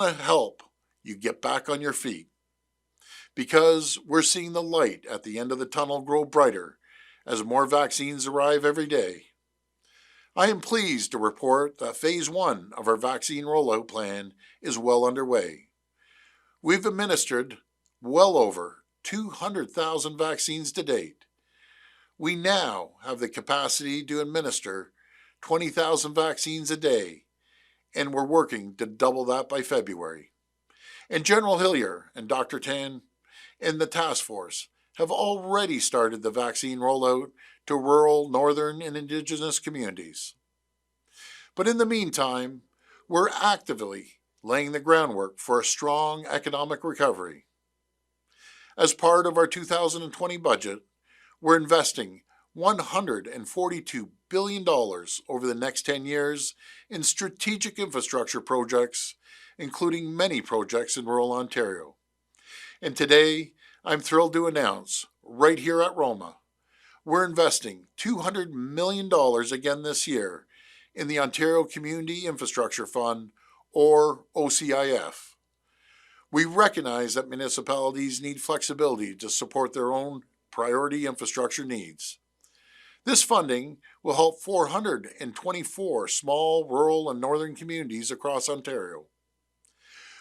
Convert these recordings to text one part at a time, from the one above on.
to help you get back on your feet because we're seeing the light at the end of the tunnel grow brighter as more vaccines arrive every day. I am pleased to report that Phase 1 of our vaccine rollout plan is well underway. We've administered well over 200,000 vaccines to date. We now have the capacity to administer 20,000 vaccines a day, and we're working to double that by February. And General Hillier and Dr. Tan and the task force have already started the vaccine rollout to rural, northern, and indigenous communities. But in the meantime, we're actively laying the groundwork for a strong economic recovery. As part of our 2020 budget, we're investing $142 billion over the next 10 years in strategic infrastructure projects, including many projects in rural Ontario. And today, I'm thrilled to announce, right here at Roma, we're investing $200 million again this year in the Ontario Community Infrastructure Fund, or OCIF. We recognize that municipalities need flexibility to support their own priority infrastructure needs. This funding will help 424 small, rural, and northern communities across Ontario,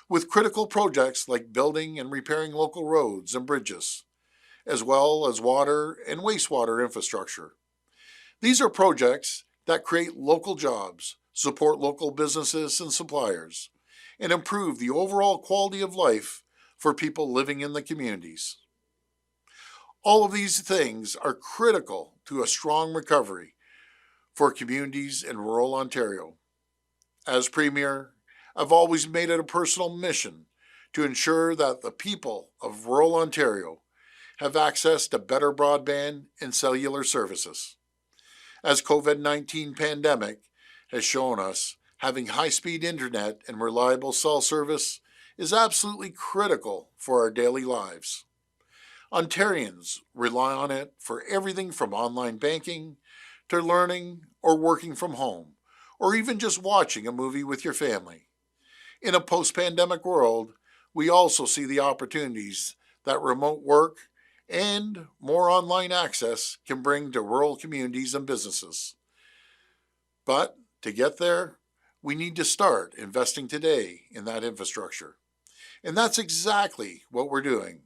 with critical projects like building and repairing local roads and bridges, as well as water and wastewater infrastructure. These are projects that create local jobs, support local businesses and suppliers, and improve the overall quality of life for people living in the communities. All of these things are critical to a strong recovery for communities in rural Ontario. As Premier, I've always made it a personal mission to ensure that the people of rural Ontario have access to better broadband and cellular services. As COVID-19 pandemic has shown us, having high-speed internet and reliable cell service is absolutely critical for our daily lives. Ontarians rely on it for everything from online banking to learning or working from home, or even just watching a movie with your family. In a post-pandemic world, we also see the opportunities that remote work and more online access can bring to rural communities and businesses. But to get there, we need to start investing today in that infrastructure. And that's exactly what we're doing.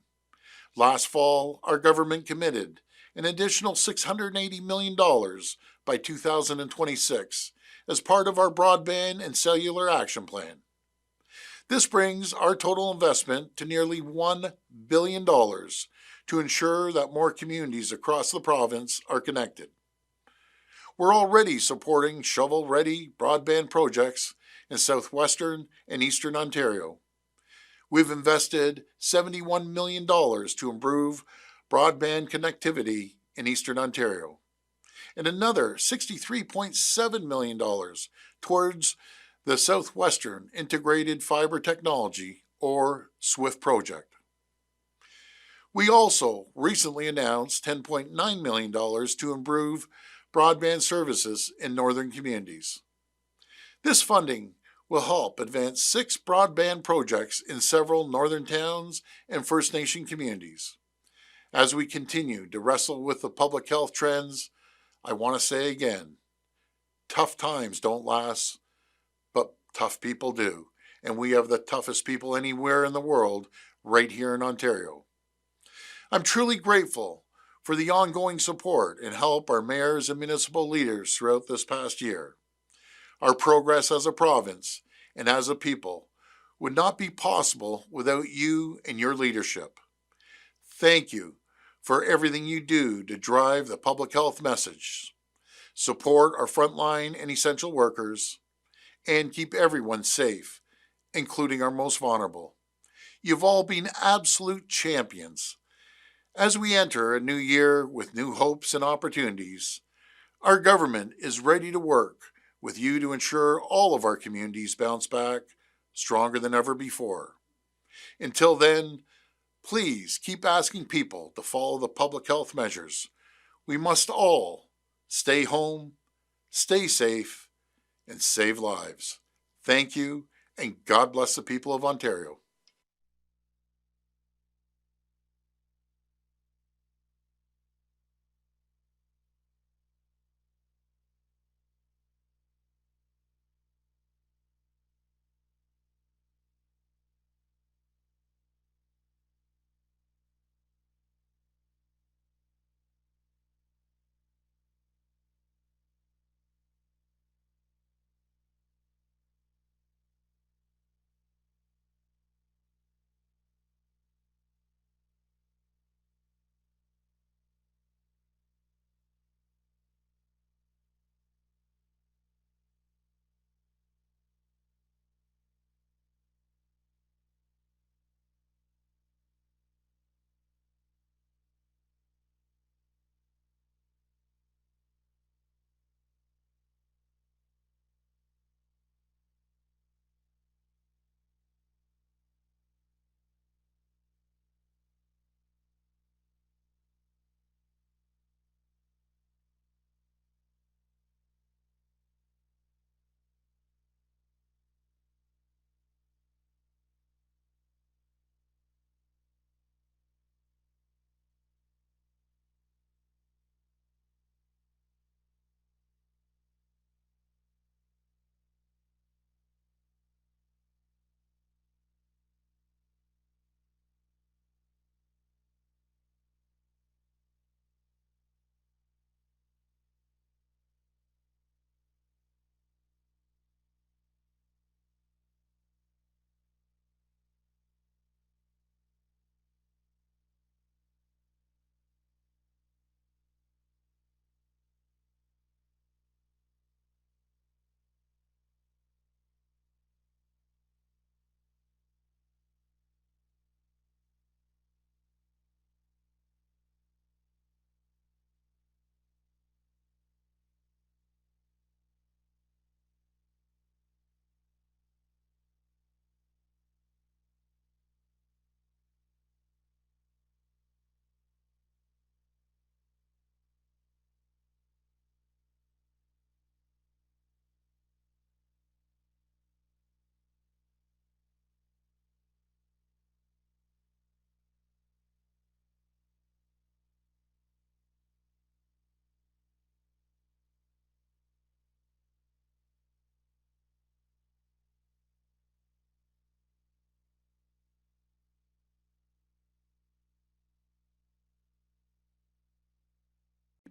Last fall, our government committed an additional $680 million by 2026 as part of our broadband and cellular action plan. This brings our total investment to nearly $1 billion to ensure that more communities across the province are connected. We're already supporting shovel-ready broadband projects in southwestern and eastern Ontario. We've invested $71 million to improve broadband connectivity in eastern Ontario, and another $63.7 million towards the Southwestern Integrated Fiber Technology, or SWIFT project. We also recently announced $10.9 million to improve broadband services in northern communities. This funding will help advance 6 broadband projects in several northern towns and First Nation communities. As we continue to wrestle with the public health trends, I want to say again, tough times don't last, but tough people do. And we have the toughest people anywhere in the world right here in Ontario. I'm truly grateful for the ongoing support and help our mayors and municipal leaders throughout this past year. Our progress as a province and as a people would not be possible without you and your leadership. Thank you for everything you do to drive the public health message, support our frontline and essential workers, and keep everyone safe, including our most vulnerable. You've all been absolute champions. As we enter a new year with new hopes and opportunities, our government is ready to work with you to ensure all of our communities bounce back stronger than ever before. Until then, please keep asking people to follow the public health measures. We must all stay home, stay safe, and save lives. Thank you, And God bless the people of Ontario.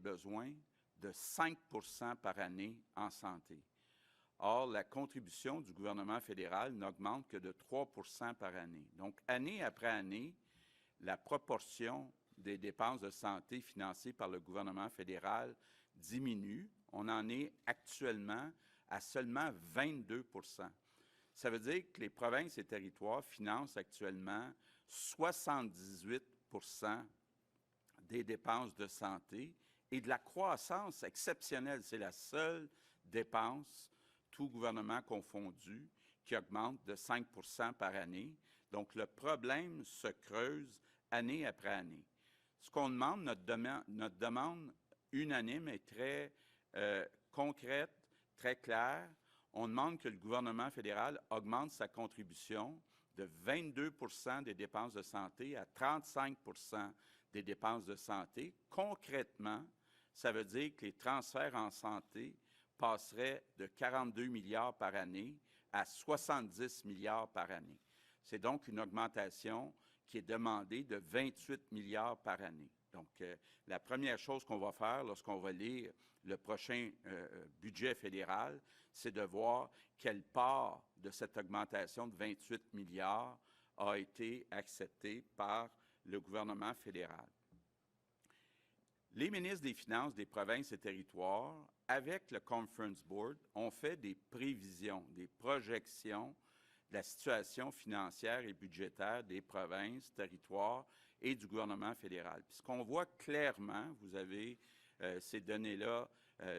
Besoin de 5 par année en santé. Or, la contribution du gouvernement fédéral n'augmente que de 3 par année. Donc, année après année, la proportion des dépenses de santé financées par le gouvernement fédéral diminue. On en est actuellement à seulement 22 Ça veut dire que les provinces et territoires financent actuellement 78 des dépenses de santé et de la croissance exceptionnelle. C'est la seule dépense, tout gouvernement confondu, qui augmente de 5 par année. Donc, le problème se creuse année après année. Ce qu'on demande, notre demande unanime est très concrète, très claire. On demande que le gouvernement fédéral augmente sa contribution de 22 des dépenses de santé à 35 des dépenses de santé. Concrètement, ça veut dire que les transferts en santé passeraient de 42 milliards par année à 70 milliards par année. C'est donc une augmentation qui est demandée de 28 milliards par année. Donc, la première chose qu'on va faire lorsqu'on va lire le prochain budget fédéral, c'est de voir quelle part de cette augmentation de 28 milliards a été acceptée par le gouvernement fédéral. Les ministres des Finances des provinces et territoires, avec le Conference Board, ont fait des prévisions, des projections de la situation financière et budgétaire des provinces, territoires et du gouvernement fédéral. Puis ce qu'on voit clairement, vous avez ces données-là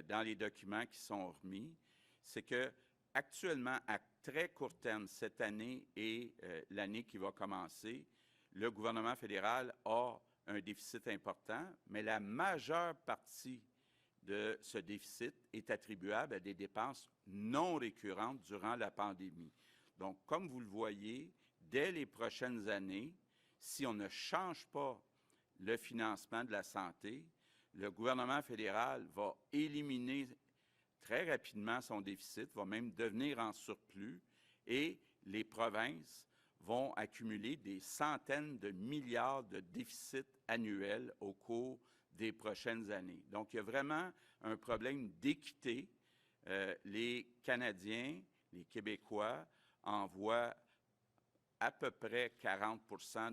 dans les documents qui sont remis, c'est que actuellement, à très court terme, cette année et l'année qui va commencer, le gouvernement fédéral a un déficit important, mais la majeure partie de ce déficit est attribuable à des dépenses non récurrentes durant la pandémie. Donc, comme vous le voyez, dès les prochaines années, si on ne change pas le financement de la santé, le gouvernement fédéral va éliminer très rapidement son déficit, va même devenir en surplus, et les provinces vont accumuler des centaines de milliards de déficits annuels au cours des prochaines années. Donc, il y a vraiment un problème d'équité. Les Canadiens, les Québécois envoient à peu près 40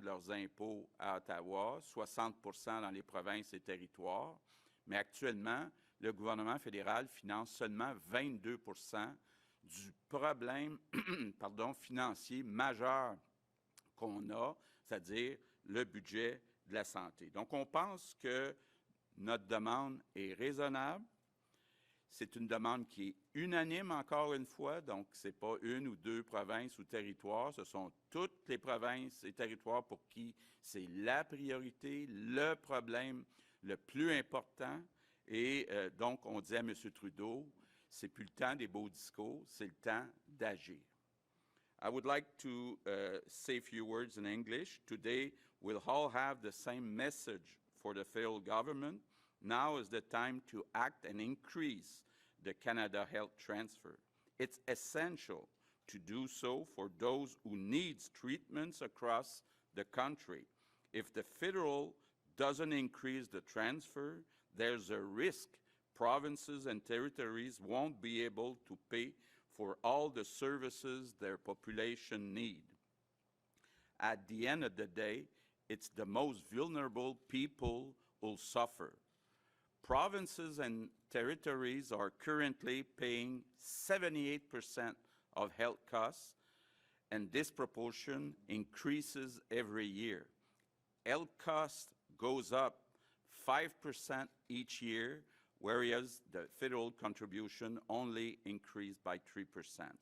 de leurs impôts à Ottawa, 60 dans les provinces et territoires, mais actuellement, le gouvernement fédéral finance seulement 22 du problème financier majeur qu'on a, c'est-à-dire le budget de la santé. Donc, on pense que notre demande est raisonnable. C'est une demande qui est unanime, encore une fois, donc ce n'est pas une ou deux provinces ou territoires, ce sont toutes les provinces et territoires pour qui c'est la priorité, le problème le plus important. Et donc, on dit à M. Trudeau, c'est plus le temps des beaux discours, c'est le temps d'agir. I would like to say a few words in English. Today, we'll all have the same message for the federal government. Now is the time to act and increase the Canada Health Transfer. It's essential to do so for those who need treatments across the country. If the federal doesn't increase the transfer, there's a risk provinces and territories won't be able to pay for all the services their population need. At the end of the day, it's the most vulnerable people who'll suffer. Provinces and territories are currently paying 78% of health costs, and this proportion increases every year. Health cost goes up 5% each year, whereas the federal contribution only increased by 3%.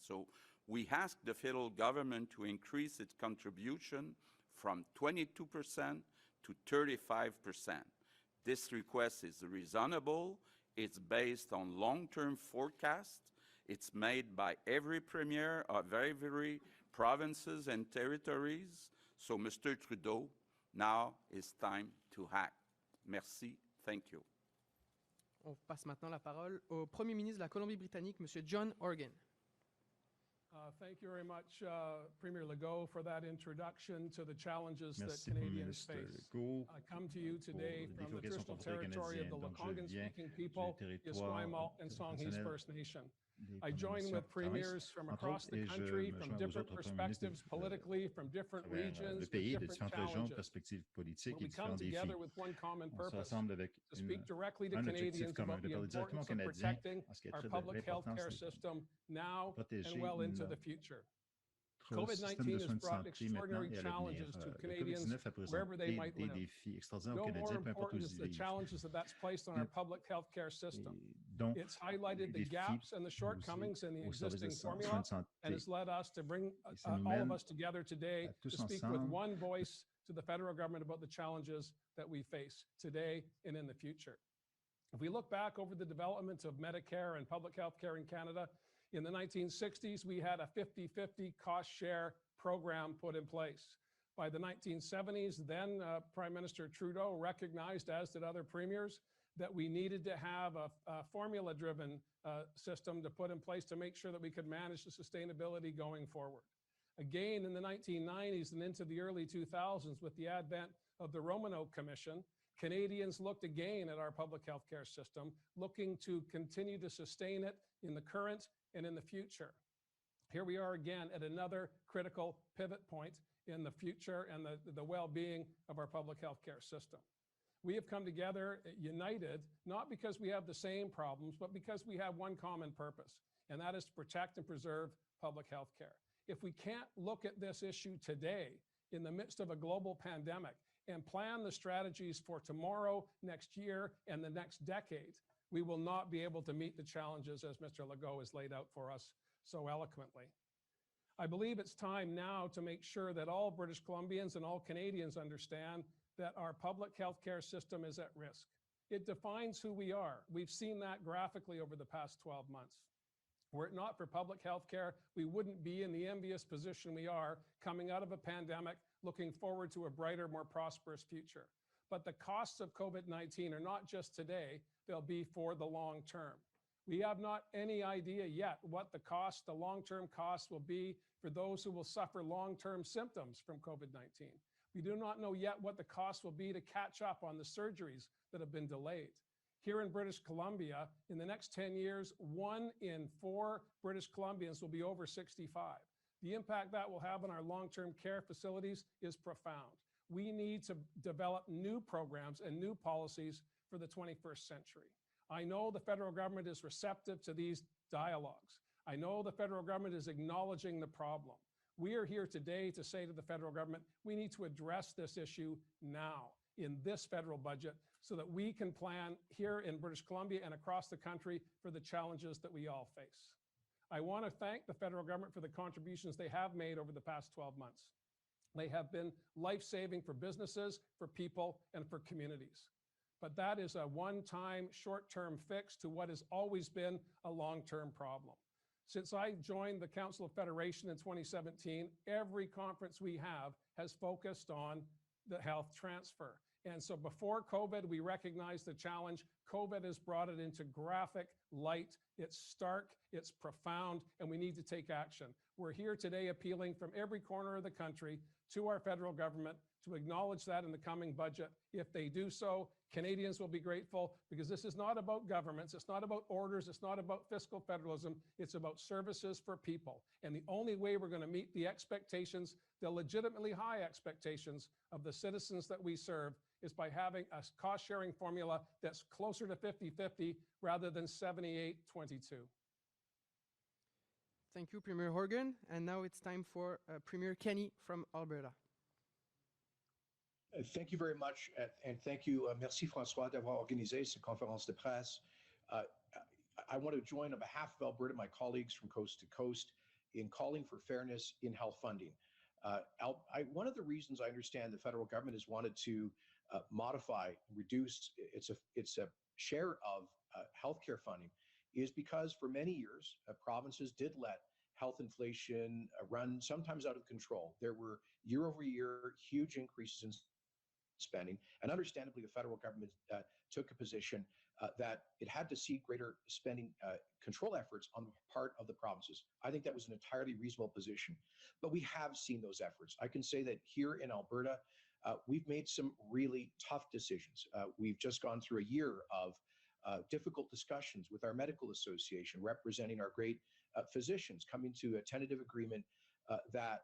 So we ask the federal government to increase its contribution from 22% to 35%. This request is reasonable. It's based on long-term forecasts. It's made by every premier of every provinces and territories. So, Mr. Trudeau, now it's time to act. Merci. Thank you. On passe maintenant la parole au Premier ministre de la Colombie-Britannique, M. John Horgan. Thank you very much, Premier Legault, for that introduction to the challenges Merci, that Premier Canadians ministre face. Legault. I come to you today Pour from the l'évocation traditional pour le territory of the Canadien. Donc, je viens Lekwungen-speaking du people, territoire Esquimalt and Songhees traditionnel First Nation. des I join nations with premiers from entre across autres, the et je country, me from joins aux different autres premiers ministres perspectives politically, from different à travers regions, le with pays, de different différentes régions, challenges. perspectives But politiques et we come différents défis. together with one common On se purpose, rassemble avec to speak directly to un objectif Canadians commun, about de the parler directement aux importance of Canadiens protecting en ce qui est our de public health l'importance care de system now and protéger well into the notre future. système COVID-19 de has soins de brought santé maintenant extraordinary et à l'avenir. challenges to Le Canadians COVID-19 a wherever they présenté might des live. défis extraordinaires aux No more Canadiens, peu importe où important is ils the vivent. challenges that's placed on our public health care system. Donc, It's highlighted the les défis gaps and the shortcomings in the au service existing de soins de formula santé. and has led us to bring Et ça nous all of mène us together today tous to speak with ensemble one voice to the federal government about the challenges that we face today and in the future. If we look back over the development of Medicare and public health care in Canada, in the 1960s, we had a 50-50 cost share program put in place. By the 1970s, then Prime Minister Trudeau recognized, as did other premiers, that we needed to have a formula-driven system to put in place to make sure that we could manage the sustainability going forward. Again, in the 1990s and into the early 2000s, with the advent of the Romanow Commission, Canadians looked again at our public health care system, looking to continue to sustain it in the current and in the future. Here we are again at another critical pivot point in the future and the well-being of our public health care system. We have come together united, not because we have the same problems, but because we have one common purpose, and that is to protect and preserve public health care. If we can't look at this issue today in the midst of a global pandemic and plan the strategies for tomorrow, next year, and the next decade, we will not be able to meet the challenges as Mr. Legault has laid out for us so eloquently. I believe it's time now to make sure that all British Columbians and all Canadians understand that our public health care system is at risk. It defines who we are. We've seen that graphically over the past 12 months. Were it not for public health care, we wouldn't be in the envious position we are coming out of a pandemic, looking forward to a brighter, more prosperous future. But the costs of COVID-19 are not just today, they'll be for the long term. We have not any idea yet what the long-term costs will be for those who will suffer long-term symptoms from COVID-19. We do not know yet what the cost will be to catch up on the surgeries that have been delayed. Here in British Columbia, in the next 10 years, 1 in 4 British Columbians will be over 65. The impact that will have on our long-term care facilities is profound. We need to develop new programs and new policies for the 21st century. I know the federal government is receptive to these dialogues. I know the federal government is acknowledging the problem. We are here today to say to the federal government, we need to address this issue now in this federal budget so that we can plan here in British Columbia and across the country for the challenges that we all face. I want to thank the federal government for the contributions they have made over the past 12 months. They have been life-saving for businesses, for people, and for communities. But that is a one-time, short-term fix to what has always been a long-term problem. Since I joined the Council of Federation in 2017, every conference we have has focused on the health transfer. And so before COVID, we recognized the challenge. COVID has brought it into graphic light. It's stark, it's profound, and we need to take action. We're here today appealing from every corner of the country to our federal government to acknowledge that in the coming budget. If they do so, Canadians will be grateful, because this is not about governments, it's not about orders, it's not about fiscal federalism, it's about services for people. And the only way we're going to meet the expectations, the legitimately high expectations of the citizens that we serve, is by having a cost-sharing formula that's closer to 50-50 rather than 78-22. Thank you, Premier Horgan. And now it's time for Premier Kenney from Alberta. Thank you very much, and thank you, merci François d'avoir organisé cette conférence de presse. I want to join on behalf of Alberta, my colleagues from coast to coast, in calling for fairness in health funding. One of the reasons I understand the federal government has wanted to modify, reduce its share of healthcare funding is because for many years, provinces did let health inflation run sometimes out of control. There were year over year huge increases in spending, and understandably the federal government took a position that it had to see greater spending control efforts on the part of the provinces. I think that was an entirely reasonable position, but we have seen those efforts. I can say that here in Alberta, we've made some really tough decisions. We've just gone through a year of difficult discussions with our medical association, representing our great physicians, coming to a tentative agreement that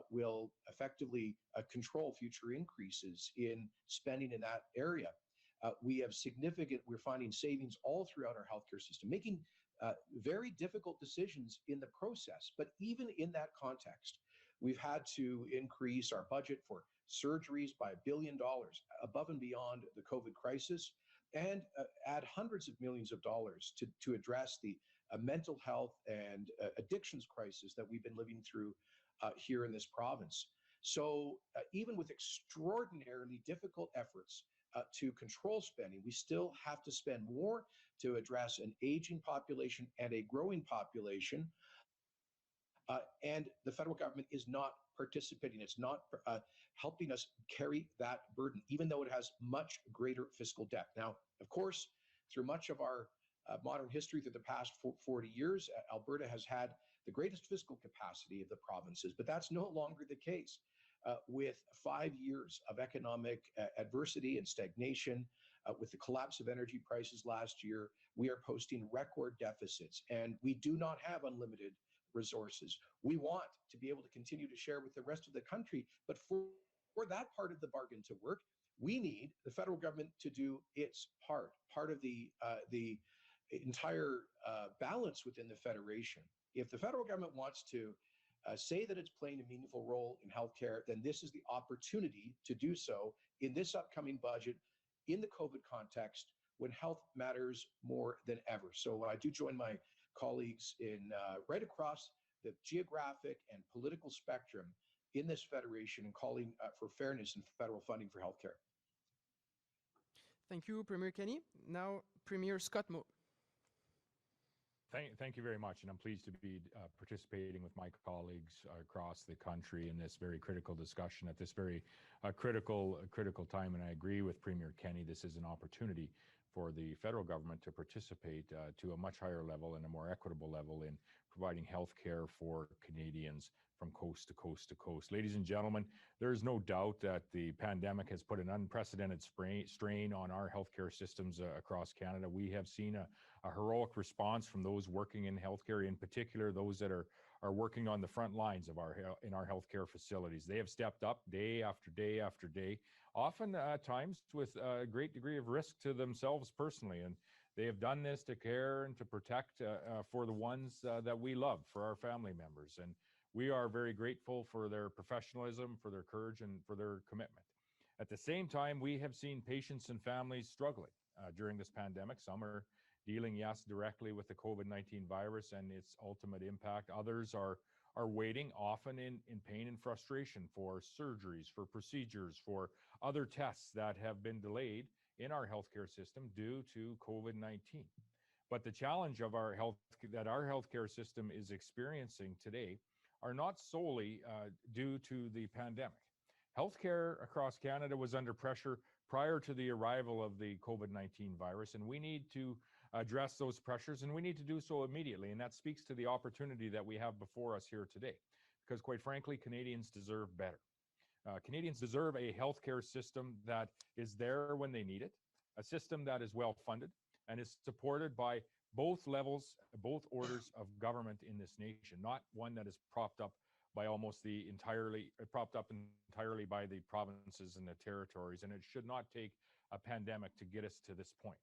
will effectively control future increases in spending in that area. We're finding savings all throughout our healthcare system, making very difficult decisions in the process. But even in that context, we've had to increase our budget for surgeries by $1 billion above and beyond the COVID crisis, and add hundreds of millions of dollars to address the mental health and addictions crisis that we've been living through here in this province. So even with extraordinarily difficult efforts to control spending, we still have to spend more to address an aging population and a growing population. And the federal government is not participating. It's not helping us carry that burden, even though it has much greater fiscal debt. Now, of course, through much of our modern history, through the past 40 years, Alberta has had the greatest fiscal capacity of the provinces, but that's no longer the case. With 5 years of economic adversity and stagnation, with the collapse of energy prices last year, we are posting record deficits, and we do not have unlimited resources. We want to be able to continue to share with the rest of the country, but for that part of the bargain to work, we need the federal government to do its part of the entire balance within the federation. If the federal government wants to say that it's playing a meaningful role in healthcare, then this is the opportunity to do so in this upcoming budget, in the COVID context, when health matters more than ever. So I do join my colleagues in right across the geographic and political spectrum in this federation and calling for fairness in federal funding for healthcare. Thank you, Premier Kenney. Now, Premier Scott Moe. Thank you very much, and I'm pleased to be participating with my colleagues across the country in this very critical discussion at this very critical time. And I agree with Premier Kenney. This is an opportunity for the federal government to participate to a much higher level and a more equitable level in providing health care for Canadians from coast to coast to coast. Ladies and gentlemen, there is no doubt that the pandemic has put an unprecedented strain on our healthcare systems across Canada. We have seen a heroic response from those working in healthcare, in particular those that are working on the front lines of in our healthcare facilities. They have stepped up day after day after day, often at times with a great degree of risk to themselves personally. And they have done this to care and to protect for the ones that we love, for our family members. And we are very grateful for their professionalism, for their courage, and for their commitment. At the same time, we have seen patients and families struggling during this pandemic. Some are dealing, yes, directly with the COVID-19 virus and its ultimate impact. Others are waiting, often in pain and frustration, for surgeries, for procedures, for other tests that have been delayed in our healthcare system due to COVID-19. But the challenge of our healthcare system is experiencing today are not solely due to the pandemic. Healthcare across Canada was under pressure prior to the arrival of the COVID-19 virus, and we need to address those pressures, and we need to do so immediately. And that speaks to the opportunity that we have before us here today, because quite frankly, Canadians deserve better. Canadians deserve a healthcare system that is there when they need it, a system that is well funded and is supported by both levels, both orders of government in this nation, not one that is propped up entirely by the provinces and the territories. And it should not take a pandemic to get us to this point.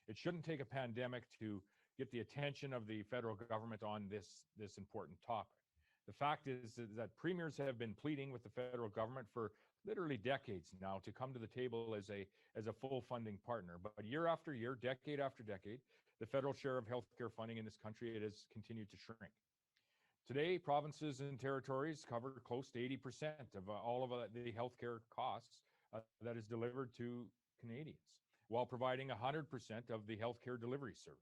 It shouldn't take a pandemic to get the attention of the federal government on this important topic. The fact is that premiers have been pleading with the federal government for literally decades now to come to the table as a full funding partner. But year after year, decade after decade, the federal share of healthcare funding in this country, it has continued to shrink. Today, provinces and territories cover close to 80% of all of the healthcare costs that is delivered to Canadians, while providing 100% of the healthcare delivery services.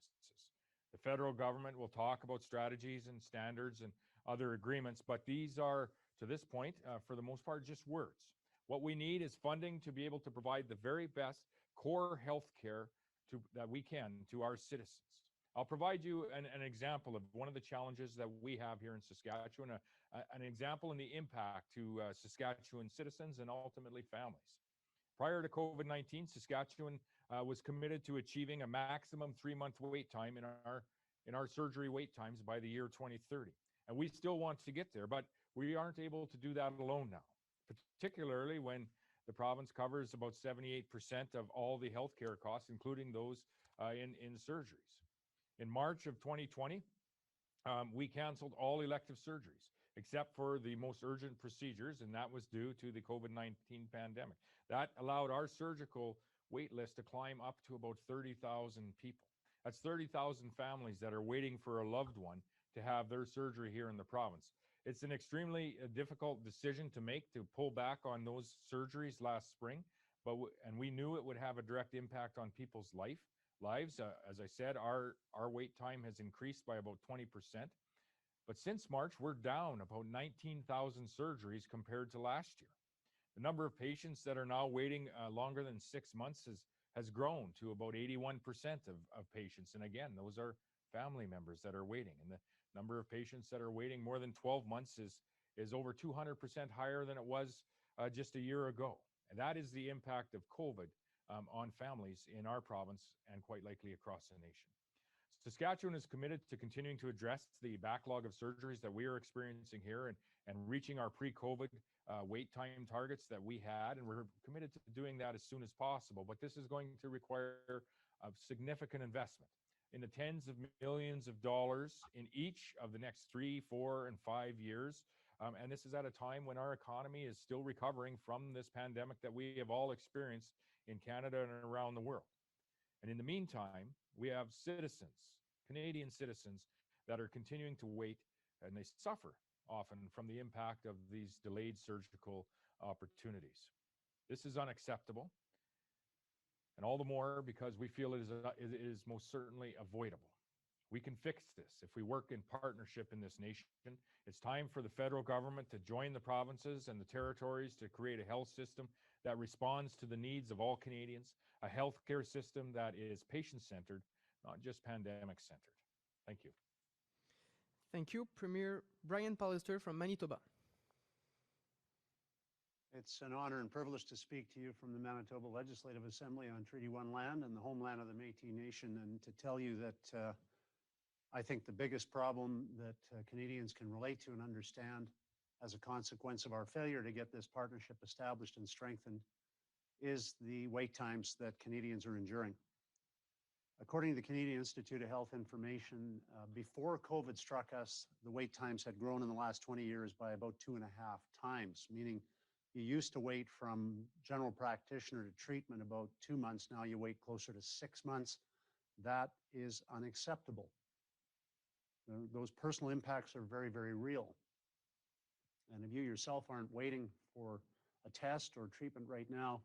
The federal government will talk about strategies and standards and other agreements, but these are, to this point, for the most part, just words. What we need is funding to be able to provide the very best core health care that we can to our citizens. I'll provide you an example of one of the challenges that we have here in Saskatchewan, an example in the impact to Saskatchewan citizens and ultimately families. Prior to COVID-19, Saskatchewan was committed to achieving a maximum 3-month wait time in our surgery wait times by the year 2030. And we still want to get there, but we aren't able to do that alone now, particularly when the province covers about 78% of all the healthcare costs, including those in surgeries. In March of 2020, we canceled all elective surgeries except for the most urgent procedures, and that was due to the COVID-19 pandemic. That allowed our surgical wait list to climb up to about 30,000 people. That's 30,000 families that are waiting for a loved one to have their surgery here in the province. It's an extremely difficult decision to make, to pull back on those surgeries last spring, and we knew it would have a direct impact on people's lives. As I said, our wait time has increased by about 20%. But since March, we're down about 19,000 surgeries compared to last year. The number of patients that are now waiting longer than 6 months has grown to about 81% of patients. And again, those are family members that are waiting. And the number of patients that are waiting more than 12 months is over 200% higher than it was just a year ago. And that is the impact of COVID on families in our province and quite likely across the nation. Saskatchewan is committed to continuing to address the backlog of surgeries that we are experiencing here and reaching our pre-COVID wait time targets that we had, and we're committed to doing that as soon as possible. But this is going to require a significant investment in the tens of millions of dollars in each of the next 3, 4, and 5 years. And this is at a time when our economy is still recovering from this pandemic that we have all experienced in Canada and around the world. And in the meantime, we have citizens, Canadian citizens, that are continuing to wait, and they suffer often from the impact of these delayed surgical opportunities. This is unacceptable, and all the more because we feel it is most certainly avoidable. We can fix this if we work in partnership in this nation. It's time for the federal government to join the provinces and the territories to create a health system that responds to the needs of all Canadians, a healthcare system that is patient-centered, not just pandemic-centered. Thank you. Thank you. Premier Brian Polister from Manitoba. It's an honor and privilege to speak to you from the Manitoba Legislative Assembly on Treaty 1 land and the homeland of the Métis Nation, and to tell you that I think the biggest problem that Canadians can relate to and understand as a consequence of our failure to get this partnership established and strengthened is the wait times that Canadians are enduring. According to the Canadian Institute of Health Information, before COVID struck us, the wait times had grown in the last 20 years by about 2.5 times, meaning you used to wait from general practitioner to treatment about 2 months. Now you wait closer to 6 months. That is unacceptable. Those personal impacts are very, very real. And if you yourself aren't waiting for a test or treatment right now,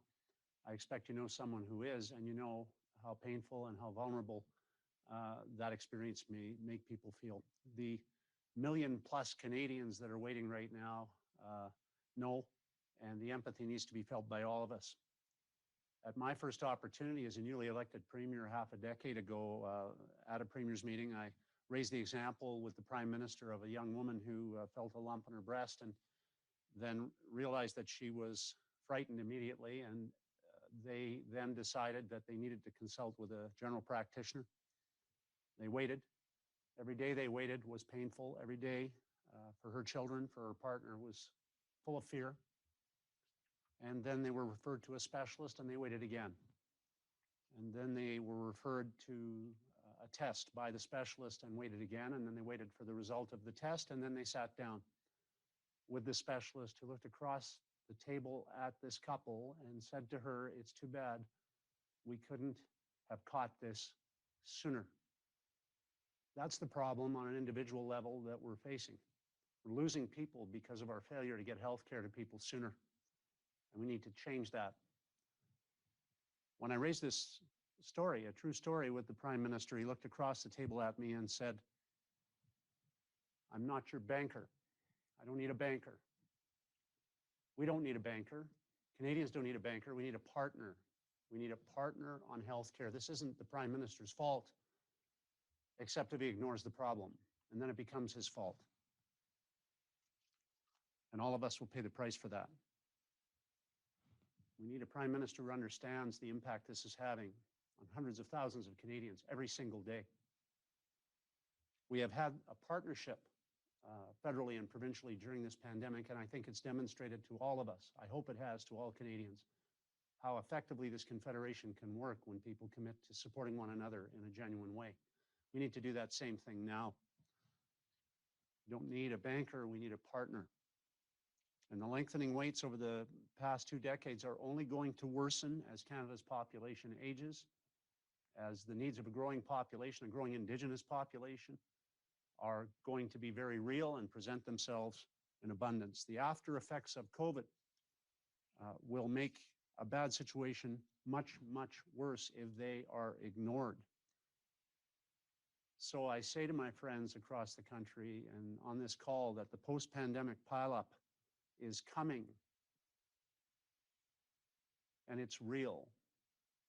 I expect you know someone who is, and you know how painful and how vulnerable that experience may make people feel. The 1 million+ Canadians that are waiting right now know, and the empathy needs to be felt by all of us. At my first opportunity as a newly elected premier half a decade ago at a premier's meeting, I raised the example with the Prime Minister of a young woman who felt a lump in her breast and then realized that she was frightened immediately, and they then decided that they needed to consult with a general practitioner. They waited. Every day they waited was painful. Every day for her children, for her partner, was full of fear. And then they were referred to a specialist, and they waited again. And then they were referred to a test by the specialist and waited again, and then they waited for the result of the test, and then they sat down with the specialist, who looked across the table at this couple and said to her, "It's too bad we couldn't have caught this sooner." That's the problem on an individual level that we're facing. We're losing people because of our failure to get health care to people sooner, and we need to change that. When I raised this story, a true story, with the Prime Minister, he looked across the table at me and said, "I'm not your banker. I don't need a banker. We don't need a banker. Canadians don't need a banker. We need a partner. We need a partner on healthcare. This isn't the Prime Minister's fault, except if he ignores the problem, and then it becomes his fault. And all of us will pay the price for that. We need a Prime Minister who understands the impact this is having on hundreds of thousands of Canadians every single day. We have had a partnership federally and provincially during this pandemic, and I think it's demonstrated to all of us, I hope it has to all Canadians, how effectively this confederation can work when people commit to supporting one another in a genuine way. We need to do that same thing now. We don't need a banker, we need a partner. And the lengthening waits over the past 2 decades are only going to worsen as Canada's population ages, as the needs of a growing population, a growing Indigenous population, are going to be very real and present themselves in abundance. The after effects of COVID will make a bad situation much, much worse if they are ignored. So I say to my friends across the country and on this call that the post-pandemic pileup is coming, and it's real,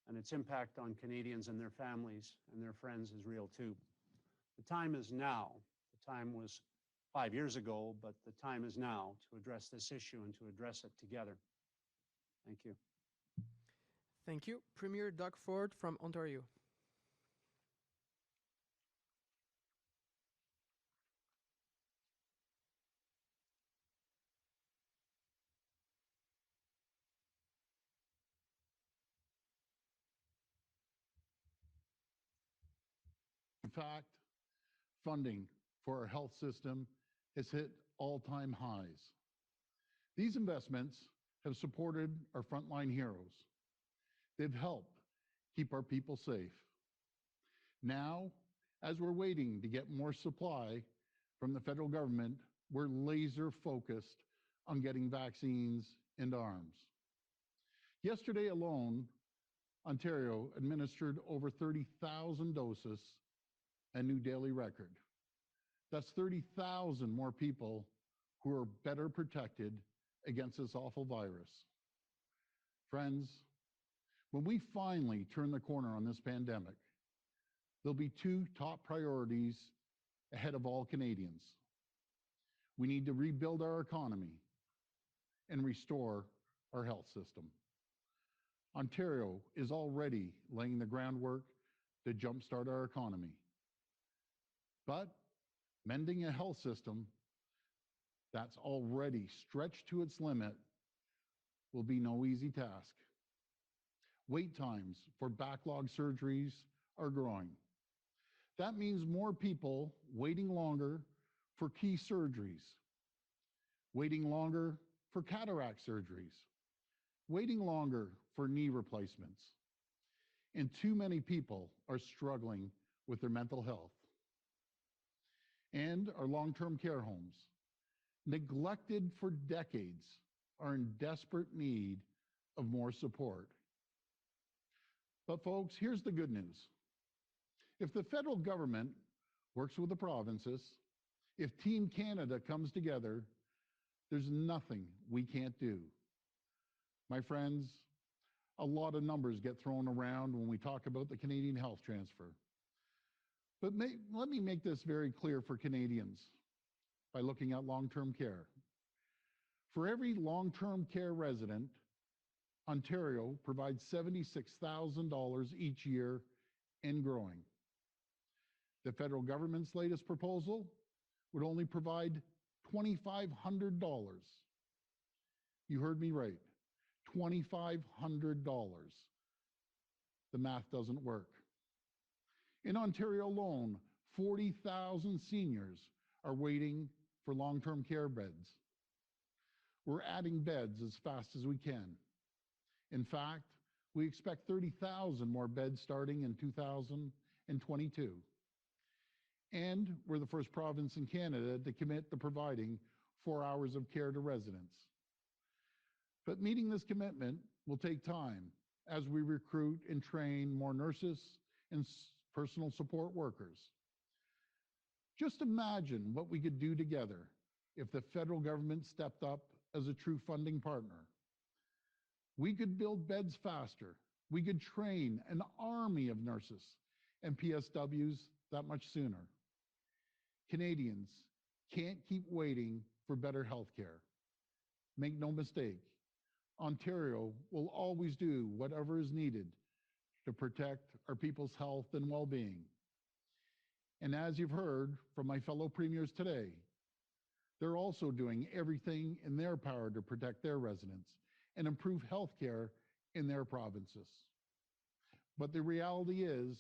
and its impact on Canadians and their families and their friends is real too. The time is now. The time was 5 years ago, but the time is now to address this issue and to address it together. Thank you. Thank you. Premier Doug Ford from Ontario. In fact, funding for our health system has hit all-time highs. These investments have supported our frontline heroes. They've helped keep our people safe. Now, as we're waiting to get more supply from the federal government, we're laser focused on getting vaccines into arms. Yesterday alone, Ontario administered over 30,000 doses a new daily record. That's 30,000 more people who are better protected against this awful virus. Friends, when we finally turn the corner on this pandemic, there'll be two top priorities ahead of all Canadians. We need to rebuild our economy and restore our health system. Ontario is already laying the groundwork to jumpstart our economy. But mending a health system that's already stretched to its limit will be no easy task. Wait times for backlog surgeries are growing. That means more people waiting longer for key surgeries, waiting longer for cataract surgeries, waiting longer for knee replacements. And too many people are struggling with their mental health. And our long-term care homes, neglected for decades, are in desperate need of more support. But folks, here's the good news. If the federal government works with the provinces, if Team Canada comes together, there's nothing we can't do. My friends, a lot of numbers get thrown around when we talk about the Canadian health transfer. But let me make this very clear for Canadians by looking at long-term care. For every long-term care resident, Ontario provides $76,000 each year and growing. The federal government's latest proposal would only provide $2,500. You heard me right, $2,500. The math doesn't work. In Ontario alone, 40,000 seniors are waiting for long-term care beds. We're adding beds as fast as we can. In fact, we expect 30,000 more beds starting in 2022. And we're the first province in Canada to commit to providing 4 hours of care to residents. But meeting this commitment will take time as we recruit and train more nurses and personal support workers. Just imagine what we could do together if the federal government stepped up as a true funding partner. We could build beds faster. We could train an army of nurses and PSWs that much sooner. Canadians can't keep waiting for better health care. Make no mistake, Ontario will always do whatever is needed to protect our people's health and well-being. And as you've heard from my fellow premiers today, they're also doing everything in their power to protect their residents and improve health care in their provinces. But the reality is,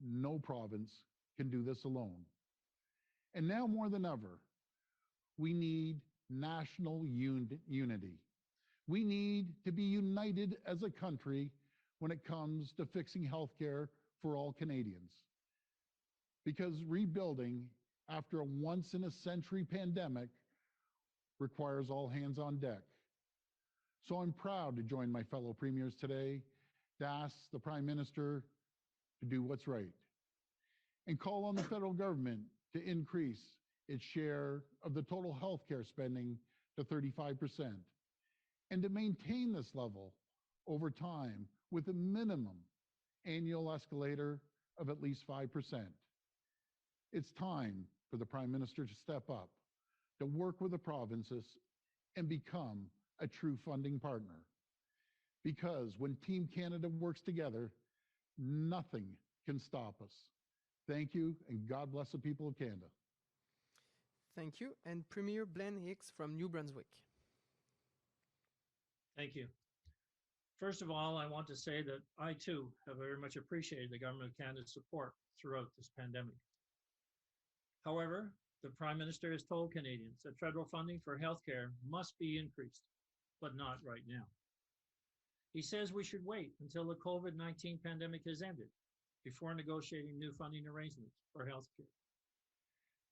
no province can do this alone. And now more than ever, we need national unity. We need to be united as a country when it comes to fixing healthcare for all Canadians. Because rebuilding after a once-in-a-century pandemic requires all hands on deck. So I'm proud to join my fellow premiers today to ask the Prime Minister to do what's right and call on the federal government to increase its share of the total healthcare spending to 35% and to maintain this level over time with a minimum annual escalator of at least 5%. It's time for the Prime Minister to step up, to work with the provinces and become a true funding partner. Because when Team Canada works together, nothing can stop us. Thank you, and God bless the people of Canada. Thank you. And Premier Blaine Hicks from New Brunswick. Thank you. First of all, I want to say that I too have very much appreciated the Government of Canada's support throughout this pandemic. However, the Prime Minister has told Canadians that federal funding for healthcare must be increased, but not right now. He says we should wait until the COVID-19 pandemic has ended before negotiating new funding arrangements for healthcare.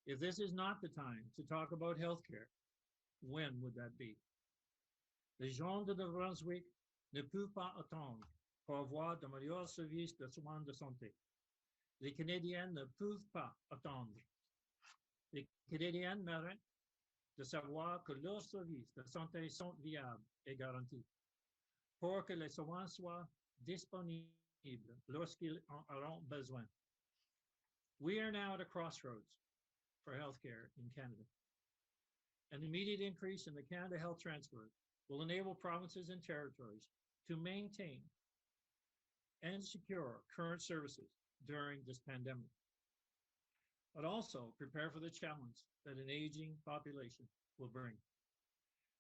If this is not the time to talk about healthcare, when would that be? Les gens de New Brunswick ne peuvent pas attendre pour avoir de meilleurs services de soins de santé. Les Canadiens ne peuvent pas attendre. Les Canadiens méritent de savoir que leurs services de santé sont viables et garantis pour que les soins soient disponibles lorsqu'ils en auront besoin. We are now at a crossroads for healthcare in Canada. An immediate increase in the Canada Health Transfer will enable provinces and territories to maintain and secure current services during this pandemic, but also prepare for the challenge that an aging population will bring.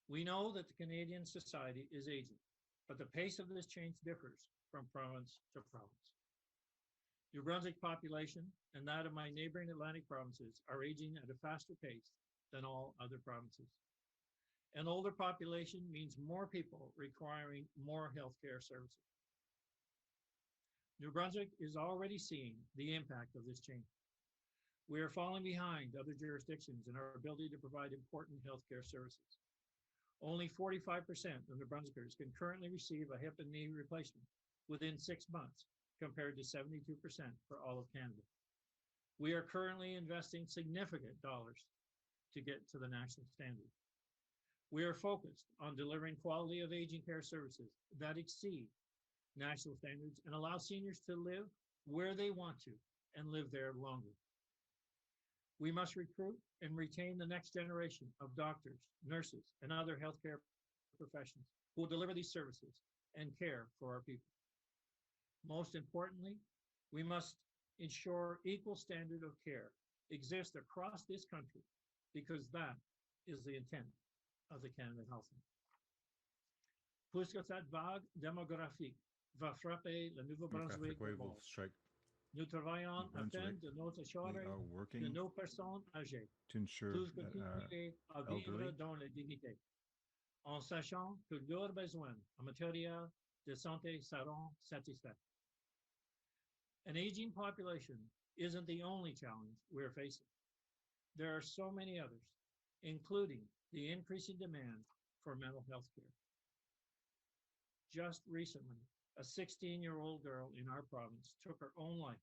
We know that the Canadian society is aging, but the pace of this change differs from province to province. New Brunswick population and that of my neighboring Atlantic provinces are aging at a faster pace than all other provinces. An older population means more people requiring more healthcare services. New Brunswick is already seeing the impact of this change. We are falling behind other jurisdictions in our ability to provide important healthcare services. Only 45% of New Brunswickers can currently receive a hip and knee replacement within 6 months, compared to 72% for all of Canada. We are currently investing significant dollars to get to the national standard. We are focused on delivering quality of aging care services that exceed national standards and allow seniors to live where they want to and live there longer. We must recruit and retain the next generation of doctors, nurses, and other healthcare professionals who will deliver these services and care for our people. Most importantly, we must ensure equal standard of care exists across this country, because that is the intent of the Canada Health Act. Puisque cette vague démographique va frapper le Nouveau-Brunswick Wave d'abord, will strike nous travaillons New afin Brunswick. de nous We assurer are que working nos personnes âgées to ensure puissent that continuer à vivre elderly dans la dignité, en sachant que leurs besoins en matière de santé seront satisfaits. An aging population isn't the only challenge we're facing. There are so many others, including the increasing demand for mental health care. Just recently, a 16-year-old girl in our province took her own life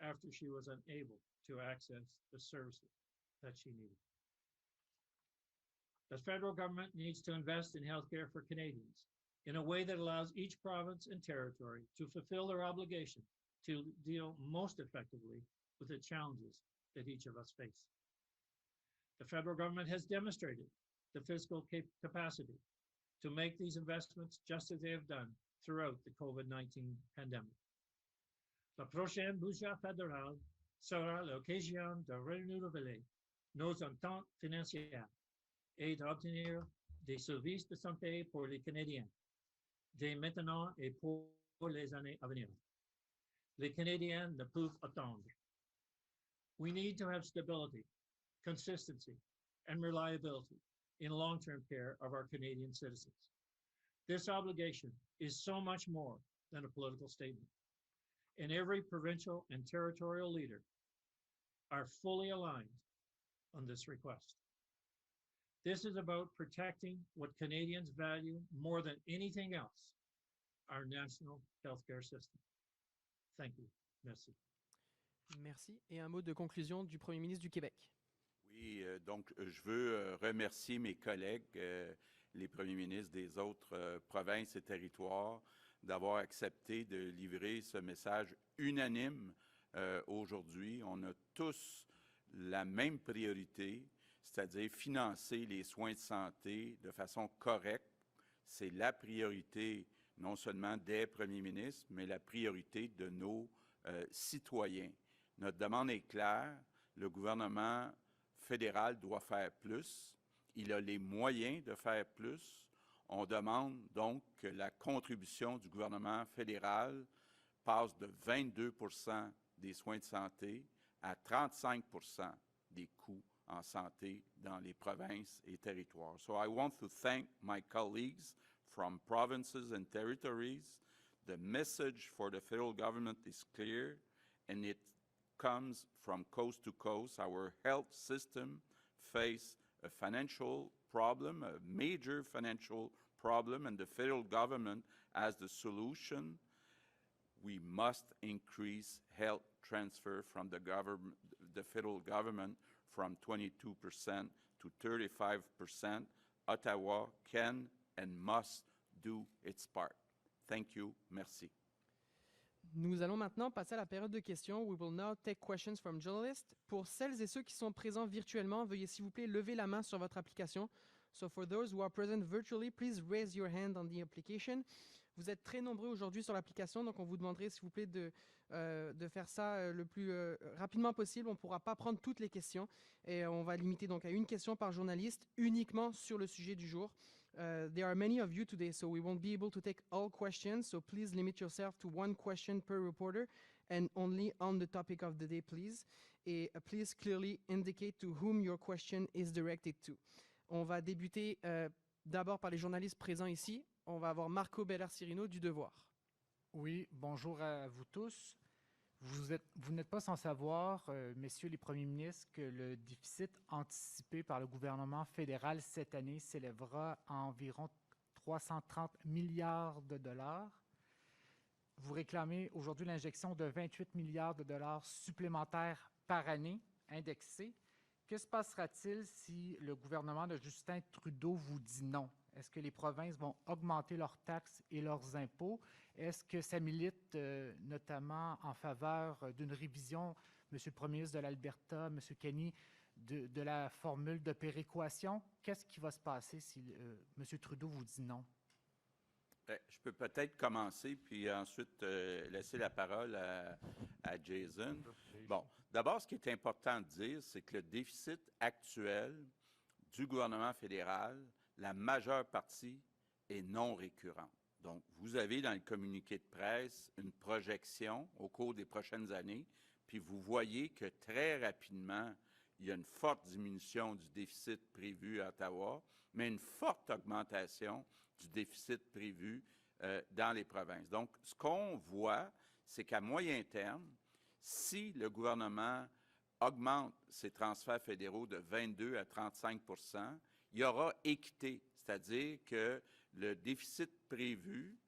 after she was unable to access the services that she needed. The federal government needs to invest in healthcare for Canadians in a way that allows each province and territory to fulfill their obligation to deal most effectively with the challenges that each of us face. The federal government has demonstrated the fiscal capacity to make these investments, just as they have done throughout the COVID-19 pandemic. La prochaine budget fédéral sera l'occasion de renouveler nos ententes financières et d'obtenir des services de santé pour les Canadiens, dès maintenant et pour les années à venir. Les Canadiens ne peuvent attendre. We need to have stability, consistency, and reliability in long-term care of our Canadian citizens. This obligation is so much more than a political statement, and every provincial and territorial leader are fully aligned on this request. This is about protecting what Canadians value more than anything else, our national healthcare system. Thank you. Merci. Merci. Et un mot de conclusion du Premier ministre du Québec. Oui, donc je veux remercier mes collègues, les premiers ministres des autres provinces et territoires, d'avoir accepté de livrer ce message unanime aujourd'hui. On a tous la même priorité, c'est-à-dire financer les soins de santé de façon correcte. C'est la priorité non seulement des premiers ministres, mais la priorité de nos citoyens. Notre demande est claire. Le gouvernement fédéral doit faire plus. Il a les moyens de faire plus. On demande donc que la contribution du gouvernement fédéral passe de 22 % des soins de santé à 35 % des coûts en santé dans les provinces et territoires. So I want to thank my colleagues from provinces and territories. The message for the federal government is clear, and it comes from coast to coast. Our health system faces a financial problem, a major financial problem, and the federal government has the solution. we must increase health transfer from the federal government from 22% to 35%. Ottawa can and must do its part. Thank you. Merci. Nous allons maintenant passer à la période de questions. We will now take questions from journalists. Pour celles et ceux qui sont présents virtuellement, veuillez s'il vous plaît lever la main sur votre application. So for those who are present virtually, please raise your hand on the application. Vous êtes très nombreux aujourd'hui sur l'application, donc on vous demanderait s'il vous plaît de faire ça le plus rapidement possible. On ne pourra pas prendre toutes les questions et on va limiter donc à une question par journaliste uniquement sur le sujet du jour. There are many of you today, so we won't be able to take all questions. So please limit yourself to one question per reporter and only on the topic of the day, please. Et please clearly indicate to whom your question is directed to. On va débuter d'abord par les journalistes présents ici. On va avoir Marco Beller-Cirino du Devoir. Oui, bonjour à vous tous. Vous n'êtes pas sans savoir, messieurs les premiers ministres, que le déficit anticipé par le gouvernement fédéral cette année s'élèvera à environ 330 milliards de dollars. Vous réclamez aujourd'hui l'injection de 28 milliards de dollars supplémentaires par année, indexés. Que se passera-t-il si le gouvernement de Justin Trudeau vous dit non? Est-ce que les provinces vont augmenter leurs taxes et leurs impôts? Est-ce que ça milite notamment en faveur d'une révision, M. le Premier ministre de l'Alberta, M. Kenney, de la formule de péréquation? Qu'est-ce qui va se passer si M. Trudeau vous dit non? Je peux peut-être commencer, puis ensuite laisser la parole à Jason. Bon, d'abord, ce qui est important de dire, c'est que le déficit actuel du gouvernement fédéral, la majeure partie est non récurrente. Donc, vous avez dans le communiqué de presse une projection au cours des prochaines années, puis vous voyez que très rapidement, il y a une forte diminution du déficit prévu à Ottawa, mais une forte augmentation du déficit prévu dans les provinces. Donc, ce qu'on voit, c'est qu'à moyen terme, si le gouvernement augmente ses transferts fédéraux de 22 à 35 %, il y aura équité, c'est-à-dire que le déficit prévu,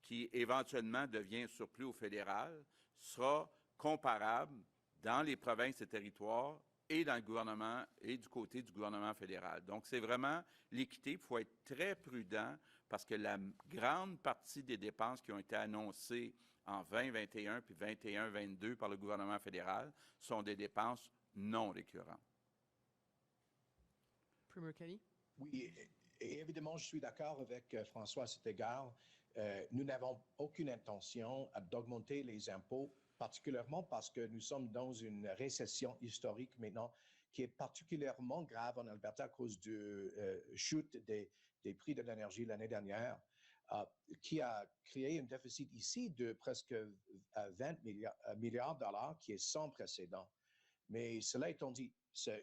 qui éventuellement devient surplus au fédéral, sera comparable dans les provinces et territoires et dans le gouvernement et du côté du gouvernement fédéral. Donc, c'est vraiment l'équité. Il faut être très prudent parce que la grande partie des dépenses qui ont été annoncées en 2021 puis 21-22 par le gouvernement fédéral sont des dépenses non récurrentes. Premier Kelly? Oui, et évidemment, je suis d'accord avec François à cet égard. Nous n'avons aucune intention d'augmenter les impôts, particulièrement parce que nous sommes dans une récession historique maintenant qui est particulièrement grave en Alberta à cause de chute des prix de l'énergie l'année dernière, qui a créé un déficit ici de presque 20 milliards de dollars qui est sans précédent. Mais cela étant dit,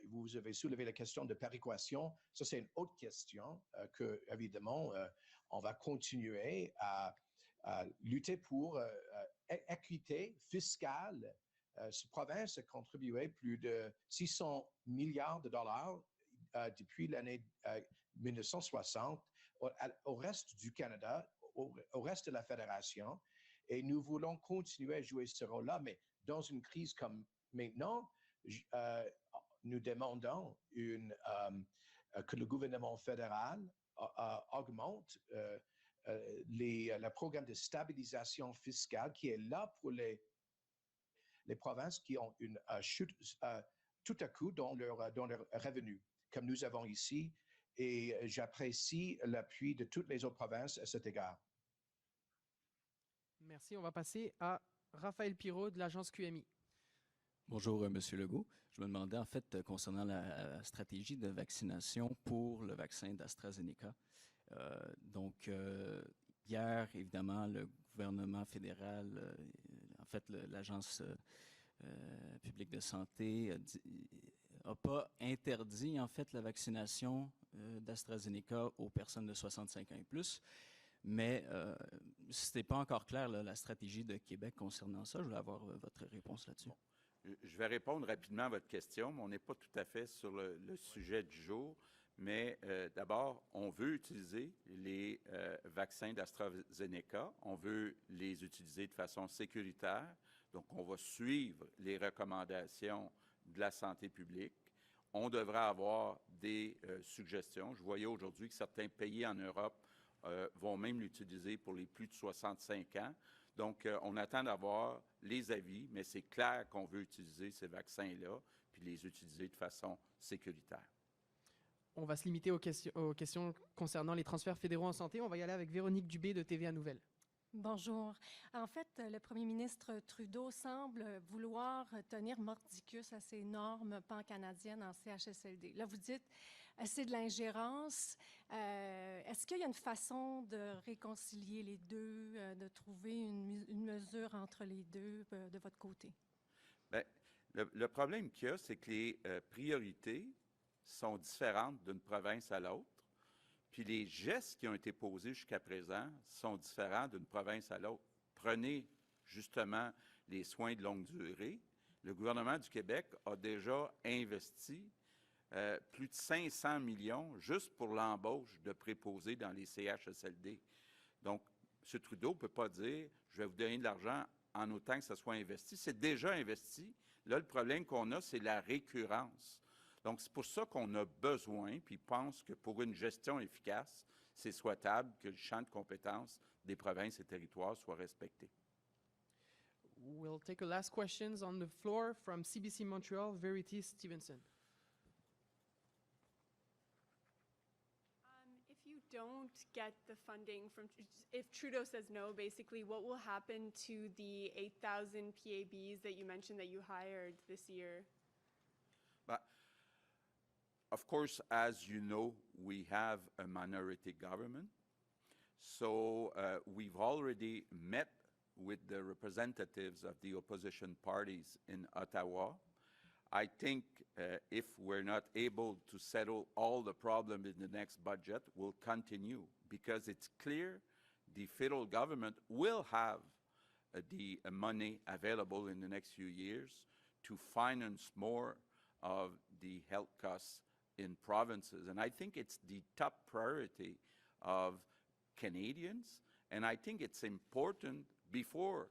vous avez soulevé la question de péréquation. Ça, c'est une autre question que, évidemment, on va continuer à lutter pour équité fiscale. Cette province a contribué plus de 600 milliards de dollars depuis l'année 1960 au reste du Canada, au reste de la Fédération. Et nous voulons continuer à jouer ce rôle-là. Mais dans une crise comme maintenant, nous demandons que le gouvernement fédéral augmente le programme de stabilisation fiscale qui est là pour les provinces qui ont une chute tout à coup dans leurs revenus, comme nous avons ici. Et j'apprécie l'appui de toutes les autres provinces à cet égard. Merci. On va passer à Raphaël Pirot de l'agence QMI. Bonjour, M. Legault. Je me demandais, en fait, concernant la stratégie de vaccination pour le vaccin d'AstraZeneca. Hier, évidemment, le gouvernement fédéral, en fait, l'Agence publique de santé n'a pas interdit, en fait, la vaccination d'AstraZeneca aux personnes de 65 ans et plus. Mais ce n'est pas encore clair, là, la stratégie de Québec concernant ça. Je voulais avoir votre réponse là-dessus. Bon. Je vais répondre rapidement à votre question, mais on n'est pas tout à fait sur le sujet du jour. Mais d'abord, on veut utiliser les vaccins d'AstraZeneca. On veut les utiliser de façon sécuritaire. Donc, on va suivre les recommandations de la santé publique. On devrait avoir des suggestions. Je voyais aujourd'hui que certains pays en Europe vont même l'utiliser pour les plus de 65 ans. Donc, on attend d'avoir les avis, mais c'est clair qu'on veut utiliser ces vaccins-là puis les utiliser de façon sécuritaire. On va se limiter aux questions concernant les transferts fédéraux en santé. On va y aller avec Véronique Dubé de TVA Nouvelles. Bonjour. En fait, le premier ministre Trudeau semble vouloir tenir mordicus à ces normes pan-canadiennes en CHSLD. Là, vous dites, c'est de l'ingérence. Est-ce qu'il y a une façon de réconcilier les deux, de trouver une mesure entre les deux de votre côté? Bien, le problème qu'il y a, c'est que les priorités sont différentes d'une province à l'autre. Puis les gestes qui ont été posés jusqu'à présent sont différents d'une province à l'autre. Prenez justement les soins de longue durée. Le gouvernement du Québec a déjà investi plus de 500 millions juste pour l'embauche de préposés dans les CHSLD. Donc, M. Trudeau ne peut pas dire « je vais vous donner de l'argent en autant que ça soit investi ». C'est déjà investi. Là, le problème qu'on a, c'est la récurrence. Donc, c'est pour ça qu'on a besoin, puis pense que pour une gestion efficace, c'est souhaitable que le champ de compétences des provinces et territoires soit respecté. We'll take a last questions on the floor from CBC Montreal, Verity Stevenson. If you don't get the funding from, if Trudeau says no, basically, what will happen to the 8,000 PABs that you mentioned that you hired this year? But, of course, as you know, we have a minority government. So we've already met with the representatives of the opposition parties in Ottawa. I think if we're not able to settle all the problems in the next budget, we'll continue because it's clear the federal government will have the money available in the next few years to finance more of the health costs in provinces. And I think it's the top priority of Canadians. And I think it's important before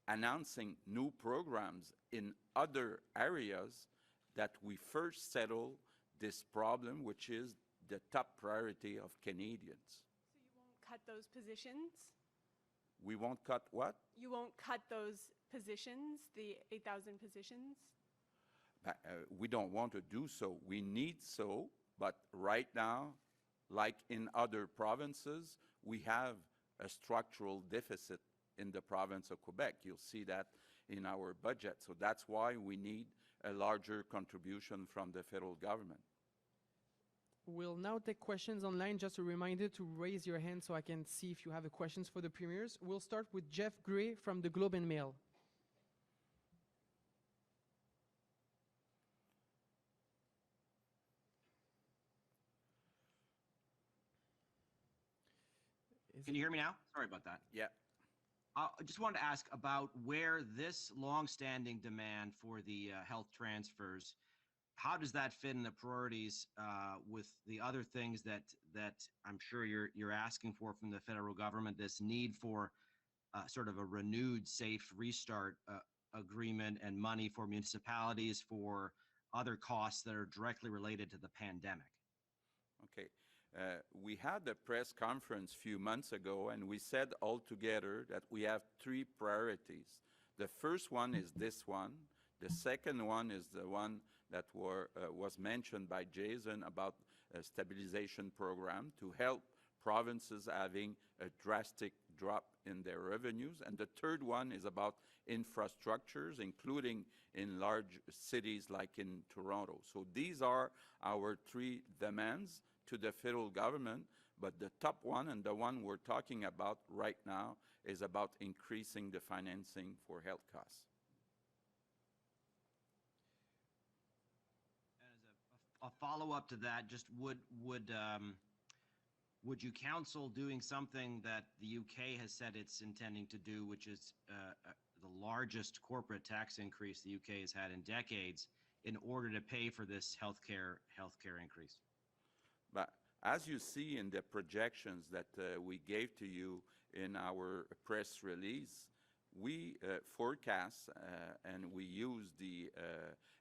announcing new programs in other areas that we first settle this problem, which is the top priority of Canadians. So you won't cut those positions? We won't cut what? You won't cut those positions, the 8,000 positions? We don't want to do so. We need so, but right now, like in other provinces, we have a structural deficit in the province of Quebec. You'll see that in our budget. So that's why we need a larger contribution from the federal government. We'll now take questions online. Just a reminder to raise your hand so I can see if you have questions for the premiers. We'll start with Jeff Gray from the Globe and Mail. Can you hear me now? Sorry about that. Yeah. I just wanted to ask about where this longstanding demand for the health transfers, how does that fit in the priorities with the other things that I'm sure you're asking for from the federal government, this need for sort of a renewed safe restart agreement and money for municipalities for other costs that are directly related to the pandemic? Okay. We had a press conference a few months ago, and we said all together that we have three priorities. The first one is this one. The second one is the one that was mentioned by Jason about a stabilization program to help provinces having a drastic drop in their revenues. And the third one is about infrastructures, including in large cities like in Toronto. So these are our three demands to the federal government, but the top one and the one we're talking about right now is about increasing the financing for health costs. And as a follow-up to that, just would you counsel doing something that the UK has said it's intending to do, which is the largest corporate tax increase the UK has had in decades, in order to pay for this healthcare increase? As you see in the projections that we gave to you in our press release, we forecast and we use the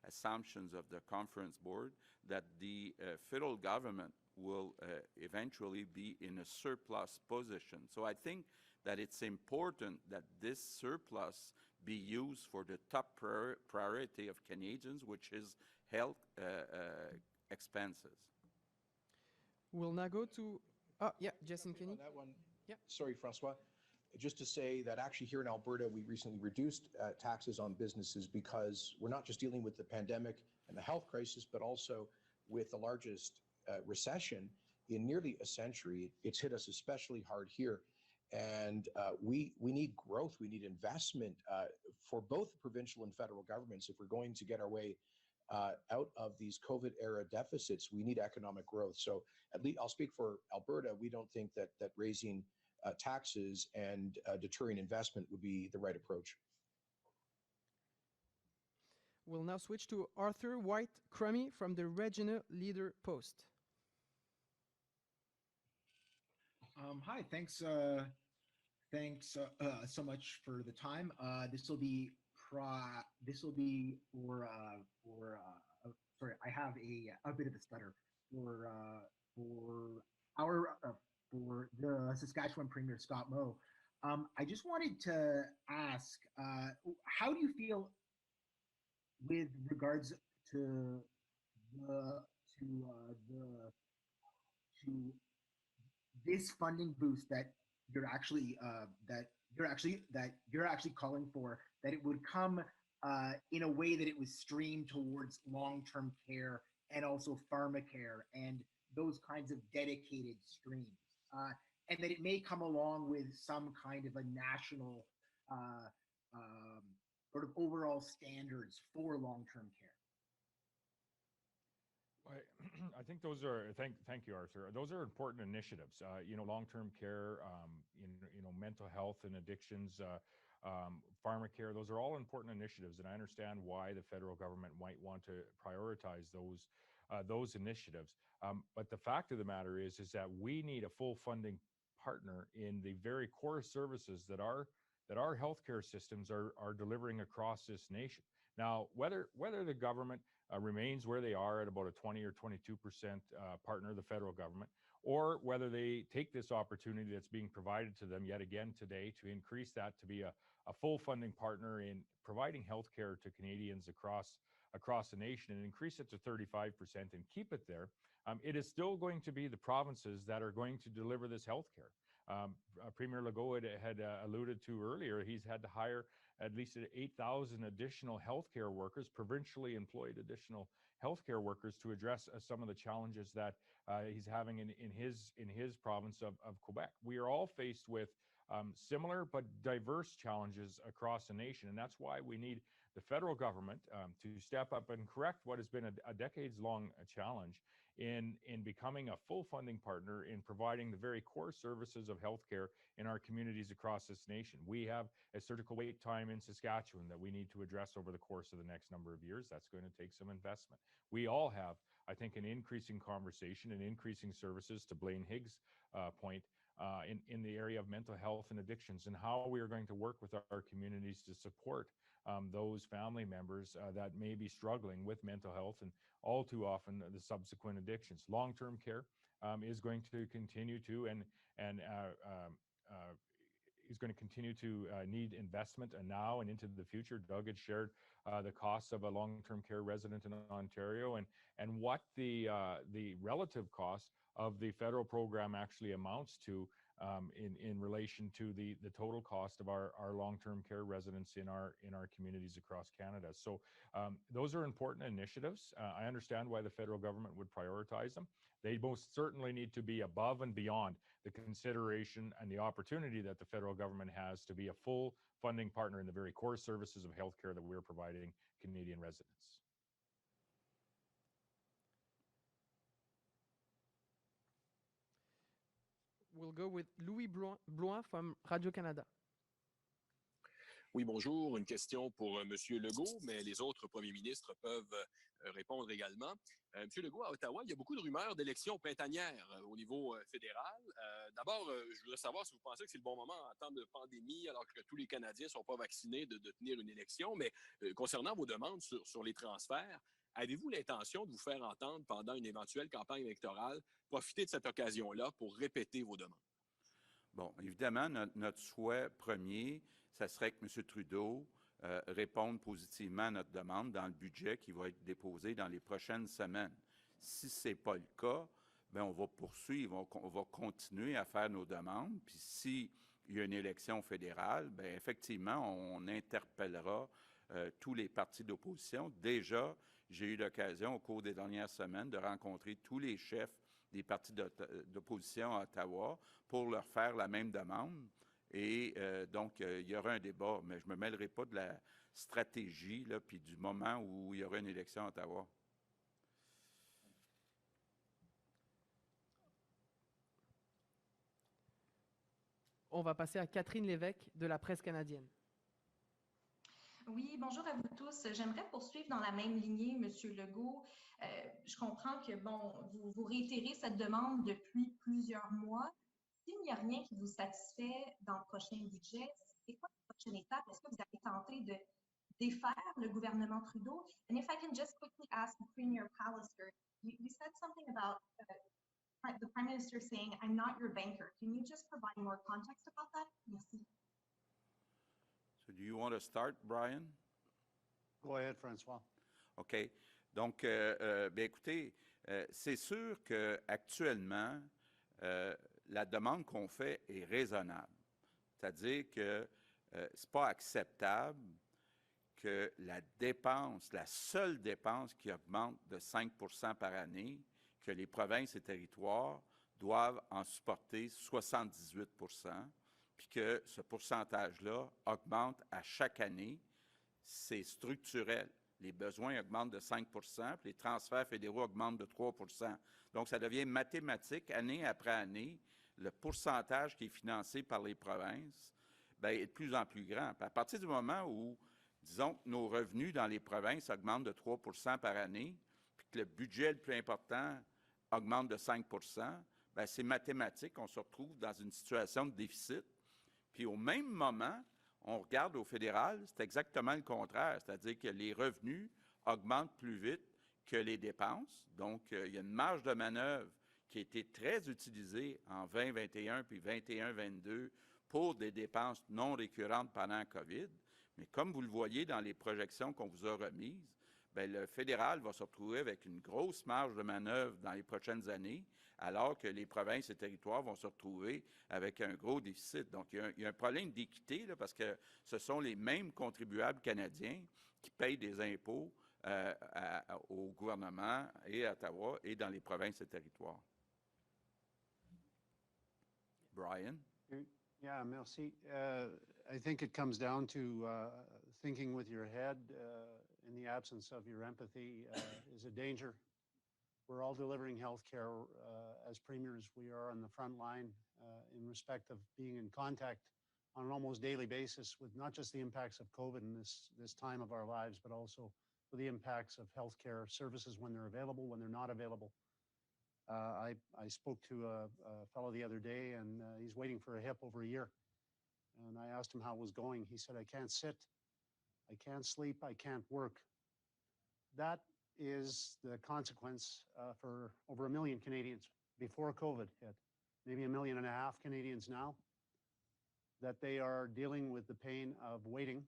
assumptions of the conference board that the federal government will eventually be in a surplus position. So I think that it's important that this surplus be used for the top priority of Canadians, which is health expenses. We'll now go to, Jason Kenney. On that one, Yeah. sorry, Francois. Just to say that actually here in Alberta, we recently reduced taxes on businesses because we're not just dealing with the pandemic and the health crisis, but also with the largest recession in nearly a century. It's hit us especially hard here. And we need growth. We need investment for both provincial and federal governments. If we're going to get our way out of these COVID era deficits, we need economic growth. So at least I'll speak for Alberta. We don't think that raising taxes and deterring investment would be the right approach. We'll now switch to Arthur White Crummy from the Regina Leader Post. Hi, thanks so much for the time. This will be sorry, I have a bit of a stutter for the Saskatchewan Premier Scott Moe. I just wanted to ask, how do you feel with regards to this funding boost that you're actually calling for, that it would come in a way that it was streamed towards long-term care and also pharmacare and those kinds of dedicated streams, and that it may come along with some kind of a national sort of overall standards for long-term care? I think those are, thank you, Arthur. Those are important initiatives. Long-term care, mental health and addictions, pharmacare, those are all important initiatives. And I understand why the federal government might want to prioritize those initiatives. But the fact of the matter is that we need a full funding partner in the very core services that our healthcare systems are delivering across this nation. Now, whether the government remains where they are at about a 20 or 22% partner, the federal government, or whether they take this opportunity that's being provided to them yet again today to increase that to be a full funding partner in providing healthcare to Canadians across the nation and increase it to 35% and keep it there, it is still going to be the provinces that are going to deliver this healthcare. Premier Legault had alluded to earlier, he's had to hire at least 8,000 additional healthcare workers, provincially employed additional healthcare workers, to address some of the challenges that he's having in his province of Quebec. We are all faced with similar but diverse challenges across the nation, and that's why we need the federal government to step up and correct what has been a decades-long challenge in becoming a full funding partner in providing the very core services of healthcare in our communities across this nation. We have a surgical wait time in Saskatchewan that we need to address over the course of the next number of years. That's going to take some investment. We all have, I think, an increasing conversation and increasing services, to Blaine Higgs' point, in the area of mental health and addictions, and how we are going to work with our communities to support those family members that may be struggling with mental health and all too often the subsequent addictions. Long-term care is going to continue to is going to continue to need investment now and into the future. Doug had shared the costs of a long-term care resident in Ontario and what the relative cost of the federal program actually amounts to in relation to the total cost of our long-term care residents in our communities across Canada. So those are important initiatives. I understand why the federal government would prioritize them. They most certainly need to be above and beyond the consideration and the opportunity that the federal government has to be a full funding partner in the very core services of healthcare that we're providing Canadian residents. We'll go with Louis Bloin from Radio-Canada. Oui, bonjour. Une question pour M. Legault, mais les autres premiers ministres peuvent répondre également. M. Legault, à Ottawa, il y a beaucoup de rumeurs d'élections printanières au niveau fédéral. D'abord, je voudrais savoir si vous pensez que c'est le bon moment en temps de pandémie, alors que tous les Canadiens ne sont pas vaccinés, de tenir une élection. Mais concernant vos demandes sur les transferts, avez-vous l'intention de vous faire entendre pendant une éventuelle campagne électorale, profiter de cette occasion-là pour répéter vos demandes? Bon, évidemment, notre souhait premier, ça serait que M. Trudeau réponde positivement à notre demande dans le budget qui va être déposé dans les prochaines semaines. Si ce n'est pas le cas, bien, on va poursuivre, on va continuer à faire nos demandes. Puis s'il y a une élection fédérale, bien, effectivement, on interpellera tous les partis d'opposition. Déjà, j'ai eu l'occasion au cours des dernières semaines de rencontrer tous les chefs des partis d'opposition à Ottawa pour leur faire la même demande. Et donc, il y aura un débat, mais je ne me mêlerai pas de la stratégie puis du moment où il y aura une élection à Ottawa. On va passer à Catherine Lévesque de la Presse canadienne. Oui, bonjour à vous tous. J'aimerais poursuivre dans la même lignée, Monsieur Legault. Je comprends que, bon, vous réitérez cette demande depuis plusieurs mois. S'il n'y a rien qui vous satisfait dans le prochain budget, c'est quoi la prochaine étape? Est-ce que vous allez tenter de défaire le gouvernement Trudeau? And if I can just quickly ask Premier Polister, you said something about the Prime Minister saying, I'm not your banker. Can you just provide more context about that? Merci. So do you want to start, Brian? Go ahead, François. OK. Donc, bien écoutez, c'est sûr qu'actuellement, la demande qu'on fait est raisonnable. C'est-à-dire que ce n'est pas acceptable que la dépense, la seule dépense qui augmente de 5 par année, que les provinces et territoires doivent en supporter 78 puis que ce pourcentage-là augmente à chaque année. C'est structurel. Les besoins augmentent de 5 puis les transferts fédéraux augmentent de 3 Donc, ça devient mathématique, année après année. Le pourcentage qui est financé par les provinces bien, est de plus en plus grand. Puis à partir du moment où, disons, que nos revenus dans les provinces augmentent de 3 par année, puis que le budget le plus important augmente de 5 bien, c'est mathématique. On se retrouve dans une situation de déficit. Puis au même moment, on regarde au fédéral, c'est exactement le contraire, c'est-à-dire que les revenus augmentent plus vite que les dépenses. Donc, il y a une marge de manœuvre qui a été très utilisée en 2021 puis 21-22 pour des dépenses non récurrentes pendant la COVID. Mais comme vous le voyez dans les projections qu'on vous a remises, bien, le fédéral va se retrouver avec une grosse marge de manœuvre dans les prochaines années, alors que les provinces et territoires vont se retrouver avec un gros déficit. Donc, il y a un problème d'équité, parce que ce sont les mêmes contribuables canadiens qui payent des impôts au gouvernement et à Ottawa et dans les provinces et territoires. Brian? Yeah, merci. I think it comes down to thinking with your head in the absence of your empathy is a danger. We're all delivering health care as premiers. We are on the front line in respect of being in contact on an almost daily basis with not just the impacts of COVID in this time of our lives, but also with the impacts of healthcare services when they're available, when they're not available. I spoke to a fellow the other day, and he's waiting for a hip over a year. And I asked him how it was going. He said, I can't sit, I can't sleep, I can't work. That is the consequence for over 1 million Canadians before COVID hit, maybe 1.5 million Canadians now, that they are dealing with the pain of waiting.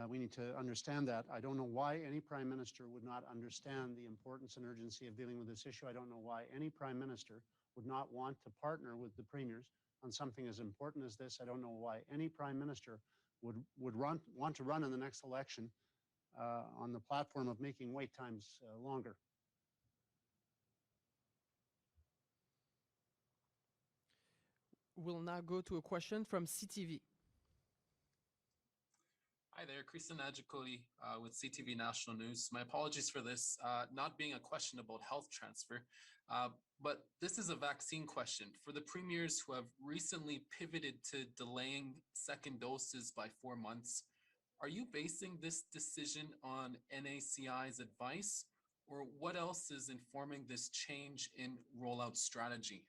We need to understand that. I don't know why any prime minister would not understand the importance and urgency of dealing with this issue. I don't know why any prime minister would not want to partner with the premiers on something as important as this. I don't know why any prime minister would want to run in the next election on the platform of making wait times longer. We'll now go to a question from CTV. Hi there, Kristen Ajikoli with CTV National News. My apologies for this not being a question about health transfer, but this is a vaccine question for the premiers who have recently pivoted to delaying second doses by 4 months. Are you basing this decision on NACI's advice, or what else is informing this change in rollout strategy?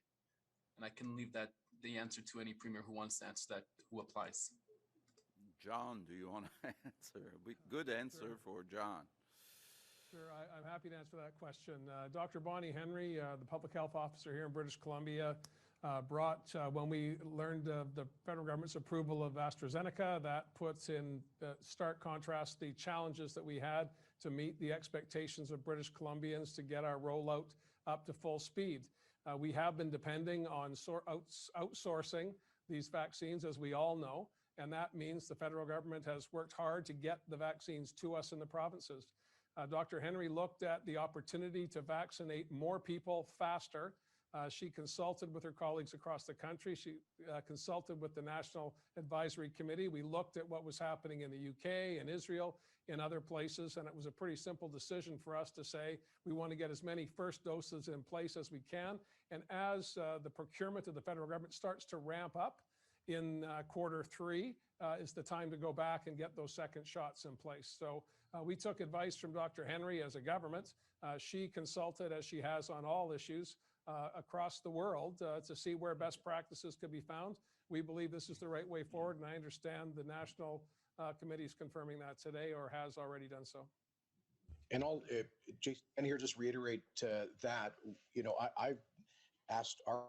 And I can leave that the answer to any premier who wants to answer that, who applies. John, do you want to answer? Good answer Sure. for John. Sure, I'm happy to answer that question. Dr. Bonnie Henry, the public health officer here in British Columbia, brought, when we learned of the federal government's approval of AstraZeneca, that puts in stark contrast the challenges that we had to meet the expectations of British Columbians to get our rollout up to full speed. We have been depending on outsourcing these vaccines, as we all know, and that means the federal government has worked hard to get the vaccines to us in the provinces. Dr. Henry looked at the opportunity to vaccinate more people faster. She consulted with her colleagues across the country. She consulted with the National Advisory Committee. We looked at what was happening in the UK and Israel, in other places, and it was a pretty simple decision for us to say we want to get as many first doses in place as we can. And as the procurement of the federal government starts to ramp up in Q3, is the time to go back and get those second shots in place. So we took advice from Dr. Henry as a government. She consulted, as she has on all issues, across the world to see where best practices could be found. We believe this is the right way forward, and I understand the National Committee is confirming that today or has already done so. And I'll, Jason, here just reiterate that, you know, I've asked our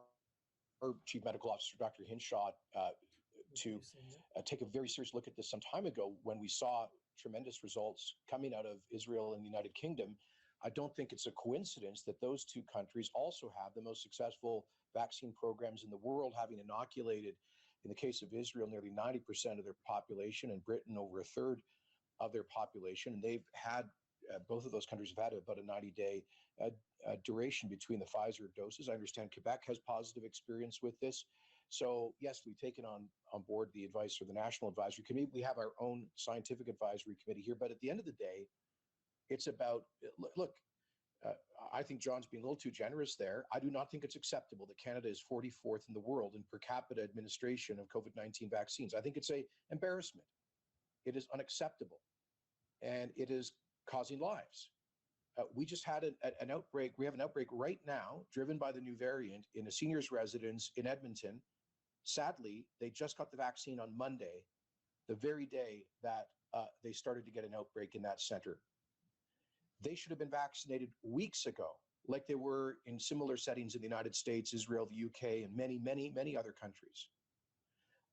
Chief Medical Officer, Dr. Hinshaw, to take a very serious look at this some time ago when we saw tremendous results coming out of Israel and the United Kingdom. I don't think it's a coincidence that those two countries also have the most successful vaccine programs in the world, having inoculated, in the case of Israel, nearly 90% of their population, and Britain over a third of their population. And they've had, both of those countries have had about a 90-day duration between the Pfizer doses. I understand Quebec has positive experience with this. So yes, we've taken on board the advice of the National Advisory Committee. We have our own scientific advisory committee here, but at the end of the day, it's about, look, I think John's being a little too generous there. I do not think it's acceptable that Canada is 44th in the world in per capita administration of COVID-19 vaccines. I think it's an embarrassment. It is unacceptable, and it is causing lives. We just had an outbreak. We have an outbreak right now driven by the new variant in a seniors residence in Edmonton. Sadly, they just got the vaccine on Monday, the very day that they started to get an outbreak in that center. They should have been vaccinated weeks ago, like they were in similar settings in the United States, Israel, the UK, and many, many, many other countries.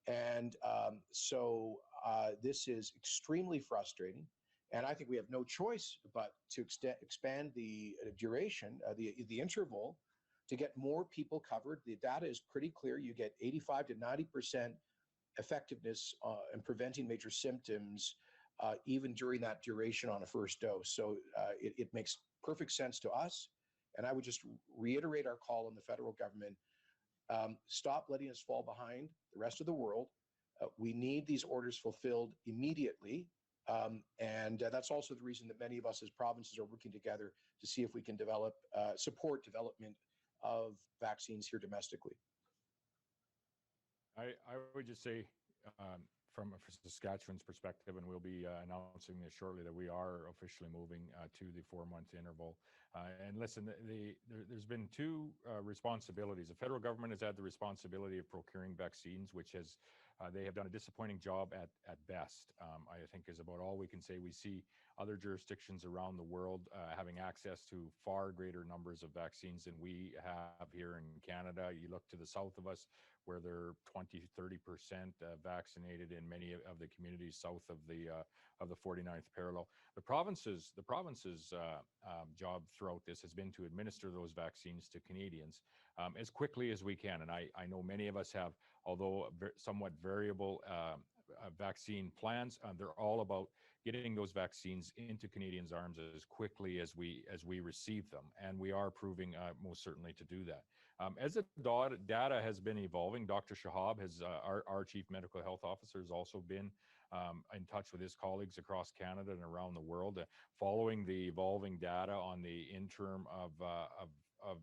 And so this is extremely frustrating. And I think we have no choice but to expand the duration, the interval, to get more people covered. The data is pretty clear. You get 85 to 90% effectiveness in preventing major symptoms, even during that duration on a first dose. So it makes perfect sense to us. And I would just reiterate our call on the federal government. Stop letting us fall behind the rest of the world. We need these orders fulfilled immediately. And that's also the reason that many of us as provinces are working together to see if we can support development of vaccines here domestically. I would just say, from Saskatchewan's perspective, and we'll be announcing this shortly, that we are officially moving to the 4-month interval. And listen, there's been two responsibilities. The federal government has had the responsibility of procuring vaccines, which has they have done a disappointing job at best. I think is about all we can say. We see other jurisdictions around the world having access to far greater numbers of vaccines than we have here in Canada. You look to the south of us, where they're 20, 30% vaccinated in many of the communities south of the 49th parallel. The province's job throughout this has been to administer those vaccines to Canadians as quickly as we can. And I know many of us have, although somewhat variable vaccine plans, they're all about getting those vaccines into Canadians' arms as quickly as we receive them, and we are proving most certainly to do that. As the data has been evolving, Dr. Shahab, our Chief Medical Health Officer, has also been in touch with his colleagues across Canada and around the world, following the evolving data on the interim of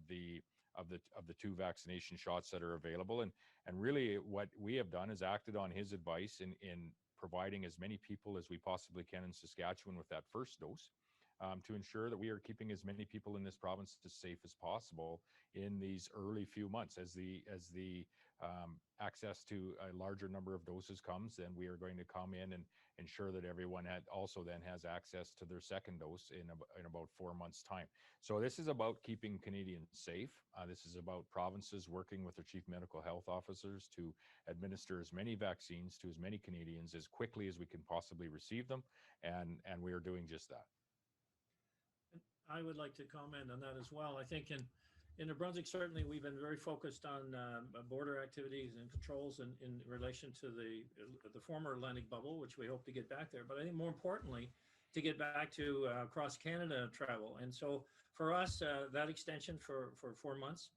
the two vaccination shots that are available. And really what we have done is acted on his advice in providing as many people as we possibly can in Saskatchewan with that first dose, to ensure that we are keeping as many people in this province as safe as possible in these early few months. As the access to a larger number of doses comes, then we are going to come in and ensure that everyone also then has access to their second dose in about 4 months' time. So this is about keeping Canadians safe. This is about provinces working with their chief medical health officers to administer as many vaccines to as many Canadians as quickly as we can possibly receive them, and we are doing just that. I would like to comment on that as well. I think in New Brunswick, certainly we've been very focused on border activities and controls in relation to the former Atlantic bubble, which we hope to get back there. But I think more importantly, to get back to cross-Canada travel. And so for us, that extension for 4 months,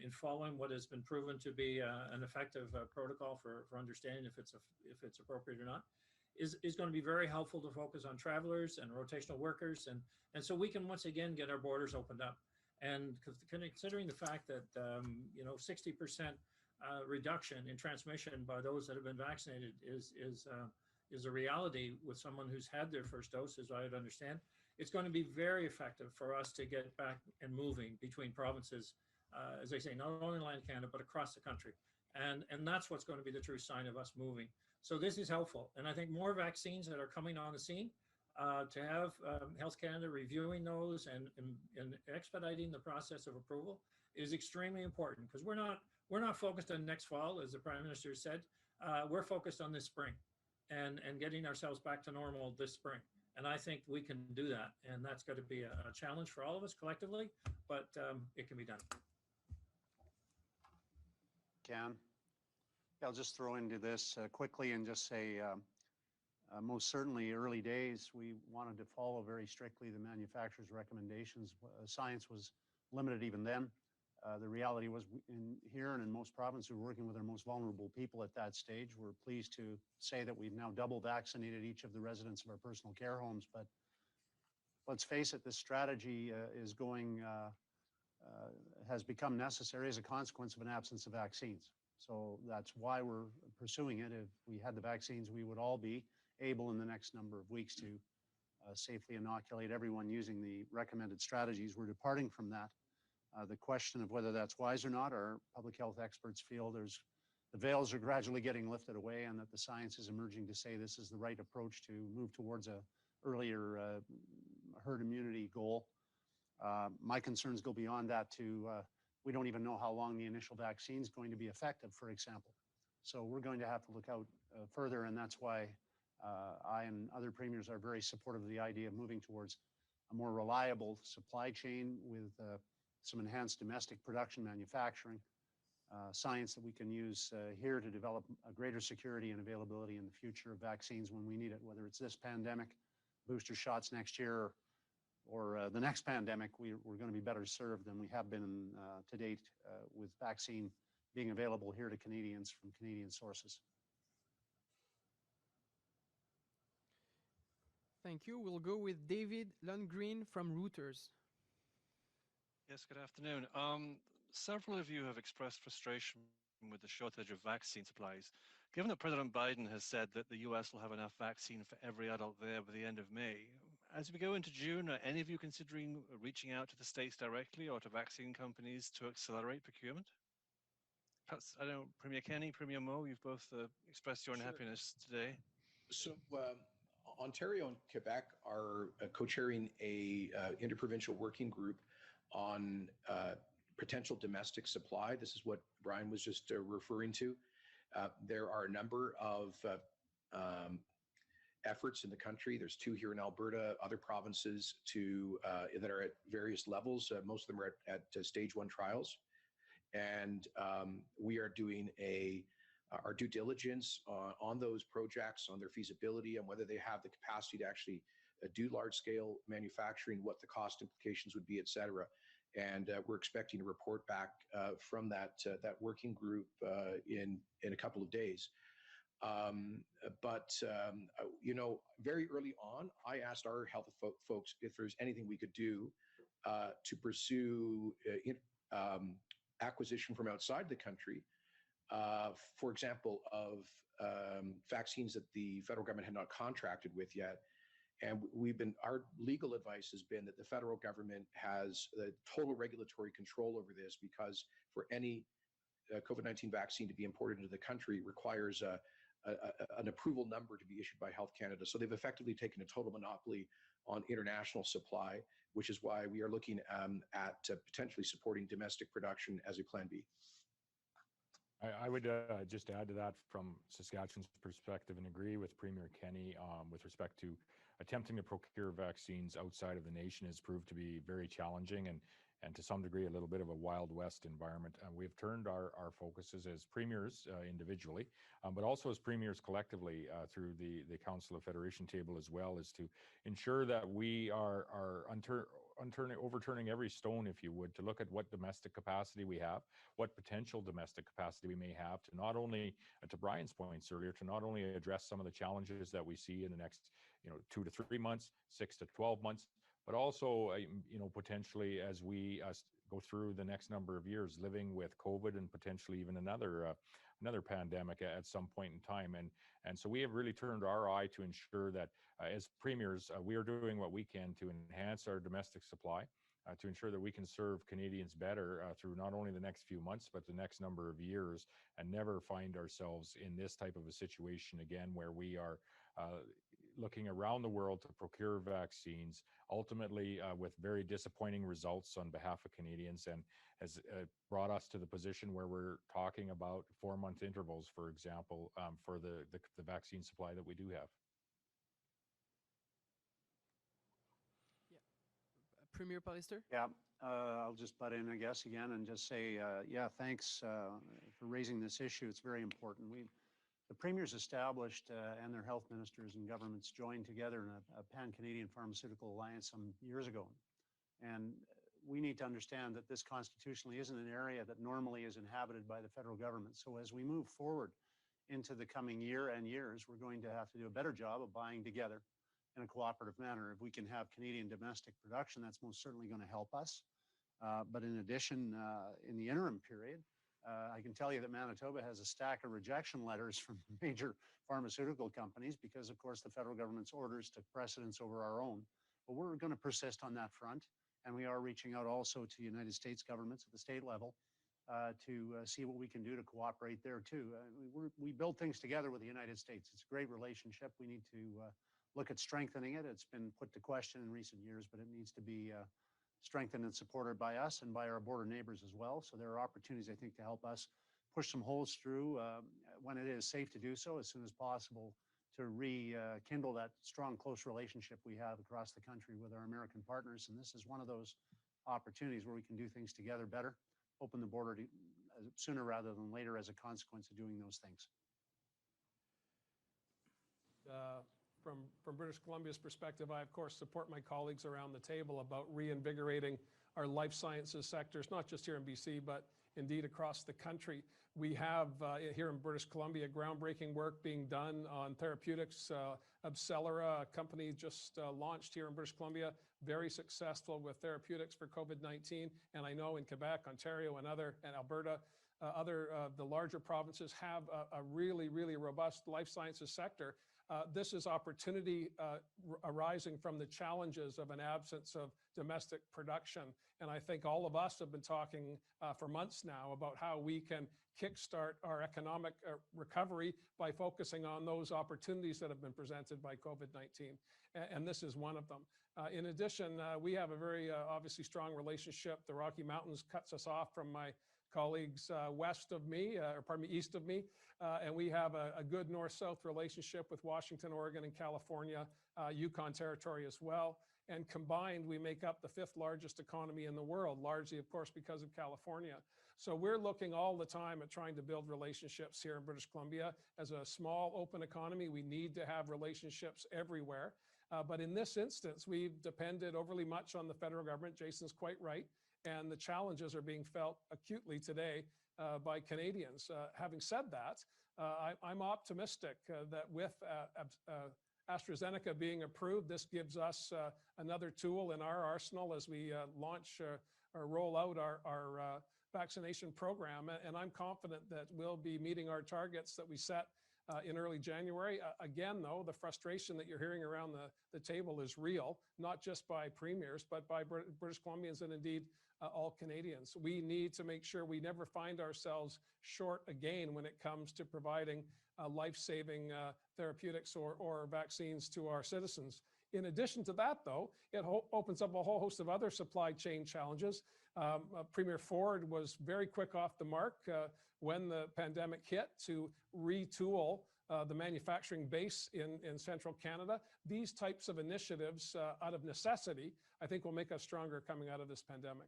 in following what has been proven to be an effective protocol for understanding if it's appropriate or not, is going to be very helpful to focus on travelers and rotational workers. And so we can once again get our borders opened up. And considering the fact that, 60% reduction in transmission by those that have been vaccinated is a reality with someone who's had their first dose, as I would understand, it's going to be very effective for us to get back and moving between provinces, as I say, not only in Atlantic Canada, but across the country. And that's what's going to be the true sign of us moving. So this is helpful. And I think more vaccines that are coming on the scene, to have Health Canada reviewing those and expediting the process of approval is extremely important, because we're not focused on next fall, as the Prime Minister said. We're focused on this spring and getting ourselves back to normal this spring. And I think we can do that. And that's got to be a challenge for all of us collectively, but it can be done. I'll just throw into this quickly and just say, most certainly early days, we wanted to follow very strictly the manufacturer's recommendations. Science was limited even then. The reality was here and in most provinces, we're working with our most vulnerable people at that stage. We're pleased to say that we've now double vaccinated each of the residents of our personal care homes. But let's face it, this strategy has become necessary as a consequence of an absence of vaccines. So that's why we're pursuing it. If we had the vaccines, we would all be able in the next number of weeks to safely inoculate everyone using the recommended strategies. We're departing from that. The question of whether that's wise or not, our public health experts feel the veils are gradually getting lifted away, and that the science is emerging to say this is the right approach to move towards a earlier herd immunity goal. My concerns go beyond that to we don't even know how long the initial vaccine is going to be effective, for example. So we're going to have to look out further, and that's why I and other premiers are very supportive of the idea of moving towards a more reliable supply chain with some enhanced domestic production manufacturing, science that we can use here to develop a greater security and availability in the future of vaccines when we need it, whether it's this pandemic, booster shots next year, or the next pandemic. We're going to be better served than we have been to date with vaccine being available here to Canadians from Canadian sources. Thank you. We'll go with David Lundgren from Reuters. Yes, good afternoon. Several of you have expressed frustration with the shortage of vaccine supplies. Given that President Biden has said that the US will have enough vaccine for every adult there by the end of May, as we go into June, are any of you considering reaching out to the states directly or to vaccine companies to accelerate procurement? Perhaps, I don't know, Premier Kenny, Premier Moe, you've both expressed your unhappiness today. So Ontario and Quebec are co-chairing a interprovincial working group on potential domestic supply. This is what Brian was just referring to. There are a number of efforts in the country. There's 2 here in Alberta, other provinces that are at various levels. Most of them are at stage 1 trials. And we are doing our due diligence on those projects, on their feasibility, and whether they have the capacity to actually do large-scale manufacturing, what the cost implications would be, et cetera. And we're expecting a report back from that working group in a couple of days. Very early on, I asked our health folks if there's anything we could do to pursue acquisition from outside the country for example, of vaccines that the federal government had not contracted with yet. And our legal advice has been that the federal government has the total regulatory control over this, because for any COVID-19 vaccine to be imported into the country requires an approval number to be issued by Health Canada. So they've effectively taken a total monopoly on international supply, which is why we are looking at potentially supporting domestic production as a plan B. I would just add to that from Saskatchewan's perspective and agree with Premier Kenney with respect to attempting to procure vaccines outside of the nation has proved to be very challenging and to some degree a little bit of a Wild West environment. We've turned our focuses as premiers individually, but also as premiers collectively through the Council of Federation table as well, is to ensure that we are overturning every stone, if you would, to look at what domestic capacity we have, what potential domestic capacity we may have, to not only, to Brian's points earlier, to not only address some of the challenges that we see in the next 2 to 3 months, 6 to 12 months, but also potentially as we go through the next number of years living with COVID and potentially even another pandemic at some point in time. And so we have really turned our eye to ensure that as premiers, we are doing what we can to enhance our domestic supply, to ensure that we can serve Canadians better through not only the next few months, but the next number of years, and never find ourselves in this type of a situation again, where we are looking around the world to procure vaccines, ultimately with very disappointing results on behalf of Canadians, and has brought us to the position where we're talking about 4-month intervals, for example, for the vaccine supply that we do have. Premier Polister? Yeah, I'll just butt in, I guess, again, and just say, yeah, thanks for raising this issue. It's very important. The premiers established and their health ministers and governments joined together in a pan-Canadian pharmaceutical alliance some years ago. And we need to understand that this constitutionally isn't an area that normally is inhabited by the federal government. So as we move forward into the coming year and years, we're going to have to do a better job of buying together in a cooperative manner. If we can have Canadian domestic production, that's most certainly going to help us. But in addition, in the interim period, I can tell you that Manitoba has a stack of rejection letters from major pharmaceutical companies because, of course, the federal government's orders took precedence over our own. But we're going to persist on that front, and we are reaching out also to United States governments at the state level to see what we can do to cooperate there too. We build things together with the United States. It's a great relationship. We need to look at strengthening it. It's been put to question in recent years, but it needs to be strengthened and supported by us and by our border neighbors as well. So there are opportunities, I think, to help us push some holes through when it is safe to do so as soon as possible, to rekindle that strong, close relationship we have across the country with our American partners. And this is one of those opportunities where we can do things together better, open the border sooner rather than later as a consequence of doing those things. From British Columbia's perspective, I, of course, support my colleagues around the table about reinvigorating our life sciences sectors, not just here in BC, but indeed across the country. We have here in British Columbia groundbreaking work being done on therapeutics. Abcelera, a company just launched here in British Columbia, very successful with therapeutics for COVID-19. And I know in Quebec, Ontario, and Alberta, other the larger provinces have a really, really robust life sciences sector. This is opportunity arising from the challenges of an absence of domestic production. And I think all of us have been talking for months now about how we can kickstart our economic recovery by focusing on those opportunities that have been presented by COVID-19. And this is one of them. In addition, we have a very obviously strong relationship. The Rocky Mountains cuts us off from my colleagues east of me, and we have a good north-south relationship with Washington, Oregon, and California, Yukon Territory as well. And combined, we make up the 5th largest economy in the world, largely, of course, because of California. So we're looking all the time at trying to build relationships here in British Columbia. As a small, open economy, we need to have relationships everywhere. But in this instance, we've depended overly much on the federal government. Jason's quite right. And the challenges are being felt acutely today by Canadians. Having said that, I'm optimistic that with AstraZeneca being approved, this gives us another tool in our arsenal as we launch or roll out our vaccination program, and I'm confident that we'll be meeting our targets that we set in early January. Again, though, the frustration that you're hearing around the table is real, not just by premiers, but by British Columbians and indeed all Canadians. We need to make sure we never find ourselves short again when it comes to providing life-saving therapeutics or vaccines to our citizens. In addition to that, though, it opens up a whole host of other supply chain challenges. Premier Ford was very quick off the mark when the pandemic hit to retool the manufacturing base in central Canada. These types of initiatives out of necessity, I think, will make us stronger coming out of this pandemic.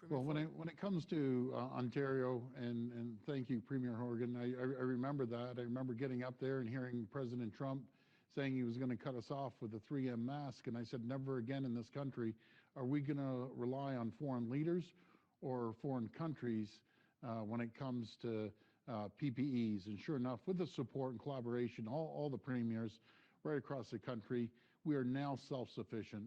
Well, when it comes to Ontario, and thank you, Premier Horgan, I remember that. I remember getting up there and hearing President Trump saying he was going to cut us off with the 3M mask, and I said, never again in this country are we going to rely on foreign leaders or foreign countries when it comes to PPEs. And sure enough, with the support and collaboration, all the premiers right across the country, we are now self-sufficient.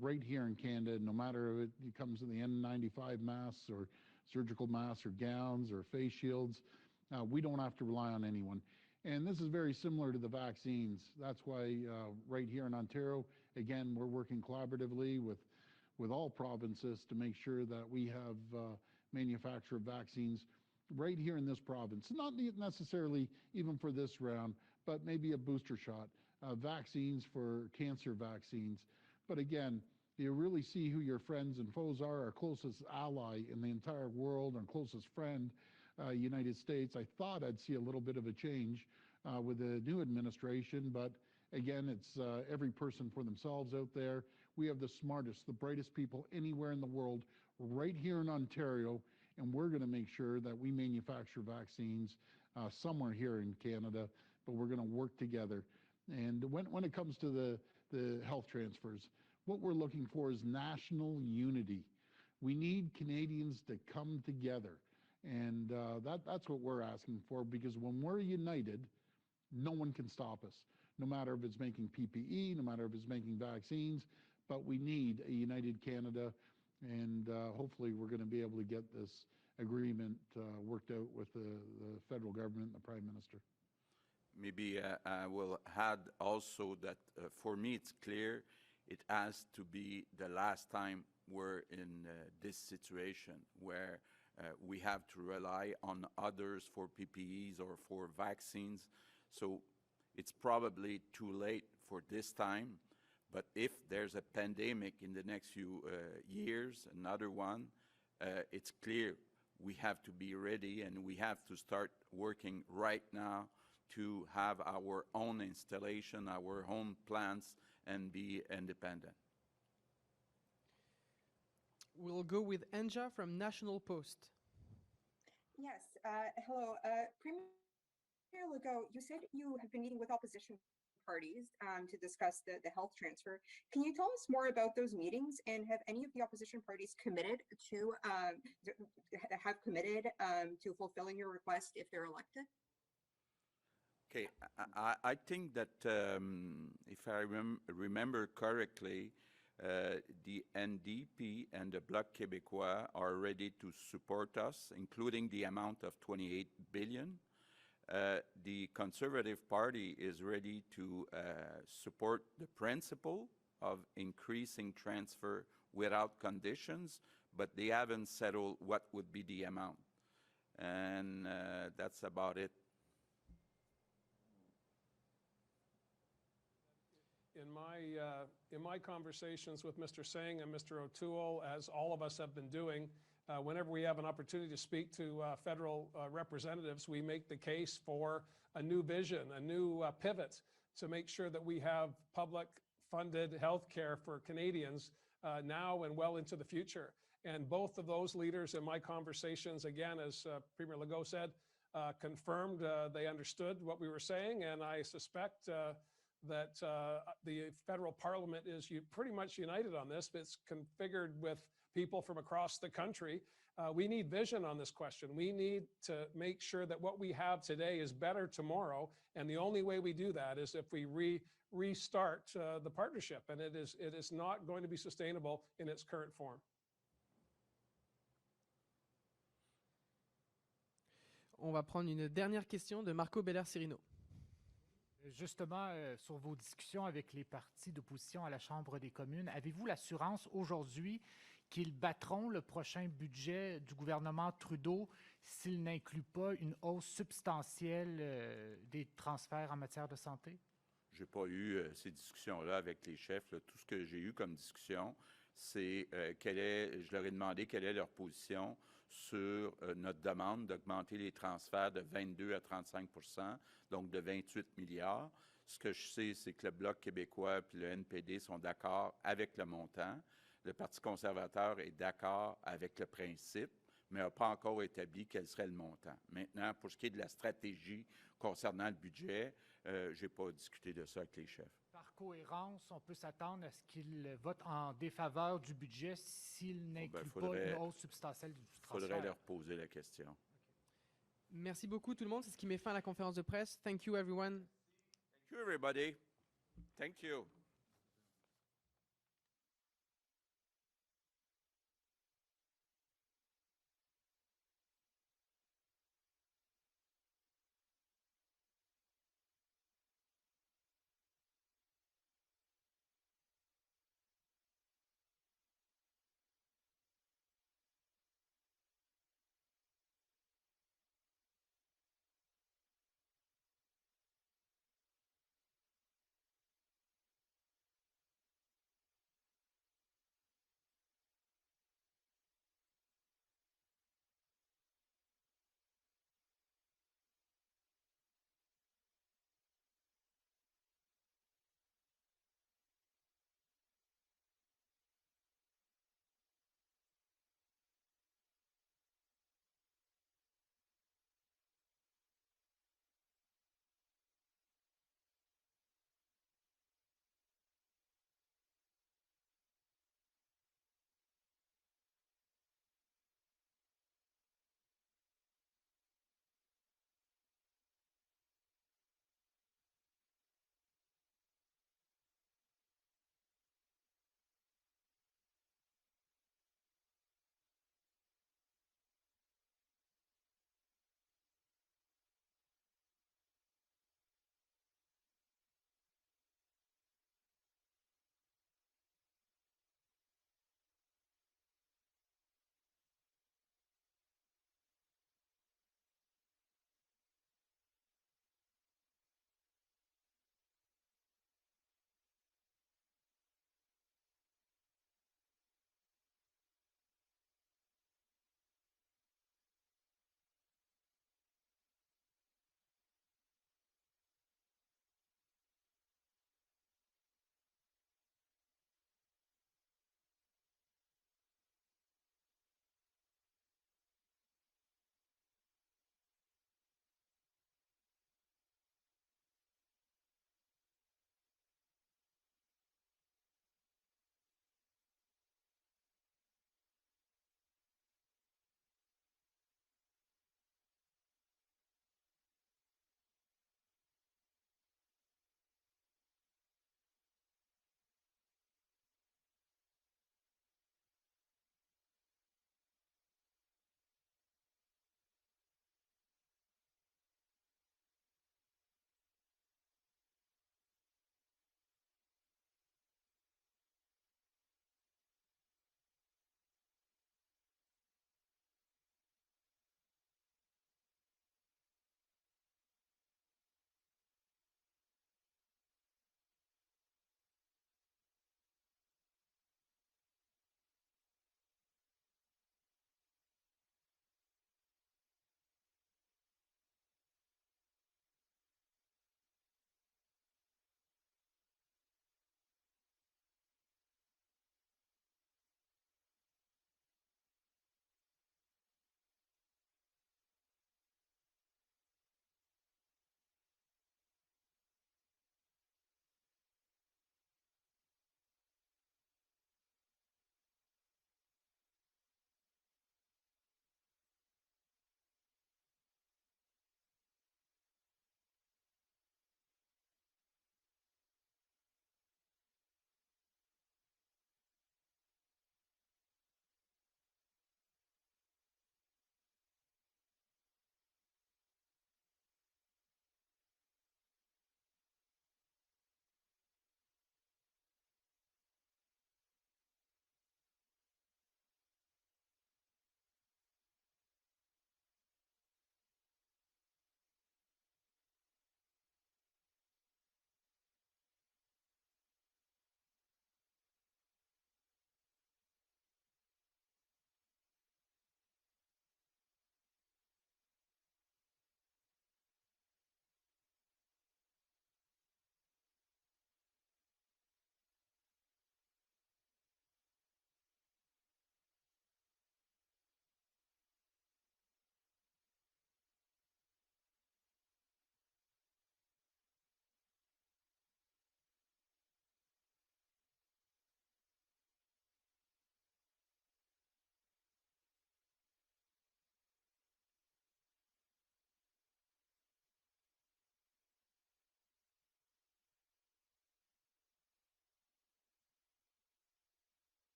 Right here in Canada, no matter if it comes to the N95 masks or surgical masks or gowns or face shields, we don't have to rely on anyone. And this is very similar to the vaccines. That's why right here in Ontario, again, we're working collaboratively with all provinces to make sure that we have manufactured vaccines right here in this province. Not necessarily even for this round, but maybe a booster shot, vaccines for cancer vaccines. But again, you really see who your friends and foes are. Our closest ally in the entire world, our closest friend, United States. I thought I'd see a little bit of a change with the new administration, but again, it's every person for themselves out there. We have the smartest, the brightest people anywhere in the world right here in Ontario, and we're going to make sure that we manufacture vaccines somewhere here in Canada, but we're going to work together. And when it comes to the health transfers, what we're looking for is national unity. We need Canadians to come together, and that's what we're asking for, because when we're united, no one can stop us, no matter if it's making PPE, no matter if it's making vaccines, but we need a united Canada, and hopefully we're going to be able to get this agreement worked out with the federal government and the Prime Minister. Maybe I will add also that for me it's clear it has to be the last time we're in this situation where we have to rely on others for PPEs or for vaccines. So it's probably too late for this time. But if there's a pandemic in the next few years, another one, it's clear we have to be ready, and we have to start working right now to have our own installation, our own plants, and be independent. We'll go with Anja from National Post. Yes, hello. Premier Legault, you said you have been meeting with opposition parties to discuss the health transfer. Can you tell us more about those meetings, and have any of the opposition parties committed to fulfilling your request if they're elected? Okay, I think that if I remember correctly, the NDP and the Bloc Québécois are ready to support us, including the amount of 28 billion. The Conservative Party is ready to support the principle of increasing transfer without conditions, but they haven't settled what would be the amount. And that's about it. In my conversations with Mr. Singh and Mr. O'Toole, as all of us have been doing, whenever we have an opportunity to speak to federal representatives, we make the case for a new vision, a new pivot to make sure that we have public funded health care for Canadians now and well into the future. And both of those leaders in my conversations, again, as Premier Legault said, confirmed they understood what we were saying, and I suspect that the federal parliament is pretty much united on this. It's configured with people from across the country. We need vision on this question. We need to make sure that what we have today is better tomorrow, and the only way we do that is if we restart the partnership, and it is not going to be sustainable in its current form. On va prendre une dernière question de Marco Beller-Cirino. Justement, sur vos discussions avec les partis d'opposition à la Chambre des communes, avez-vous l'assurance aujourd'hui qu'ils battront le prochain budget du gouvernement Trudeau s'il n'inclut pas une hausse substantielle des transferts en matière de santé? Je n'ai pas eu ces discussions-là avec les chefs. Là. Tout ce que j'ai eu comme discussion, c'est je leur ai demandé quelle est leur position sur notre demande d'augmenter les transferts de 22 à 35 %, donc de 28 milliards. Ce que je sais, c'est que le Bloc québécois et le NPD sont d'accord avec le montant. Le Parti conservateur est d'accord avec le principe, mais n'a pas encore établi quel serait le montant. Maintenant, pour ce qui est de la stratégie concernant le budget, je n'ai pas discuté de ça avec les chefs. Par cohérence, on peut s'attendre à ce qu'ils votent en défaveur du budget s'il n'inclut pas une hausse substantielle du transfert. Il faudrait leur poser la question. Merci beaucoup tout le monde. C'est ce qui met fin à la conférence de presse. Thank you everyone. Thank you everybody. Thank you.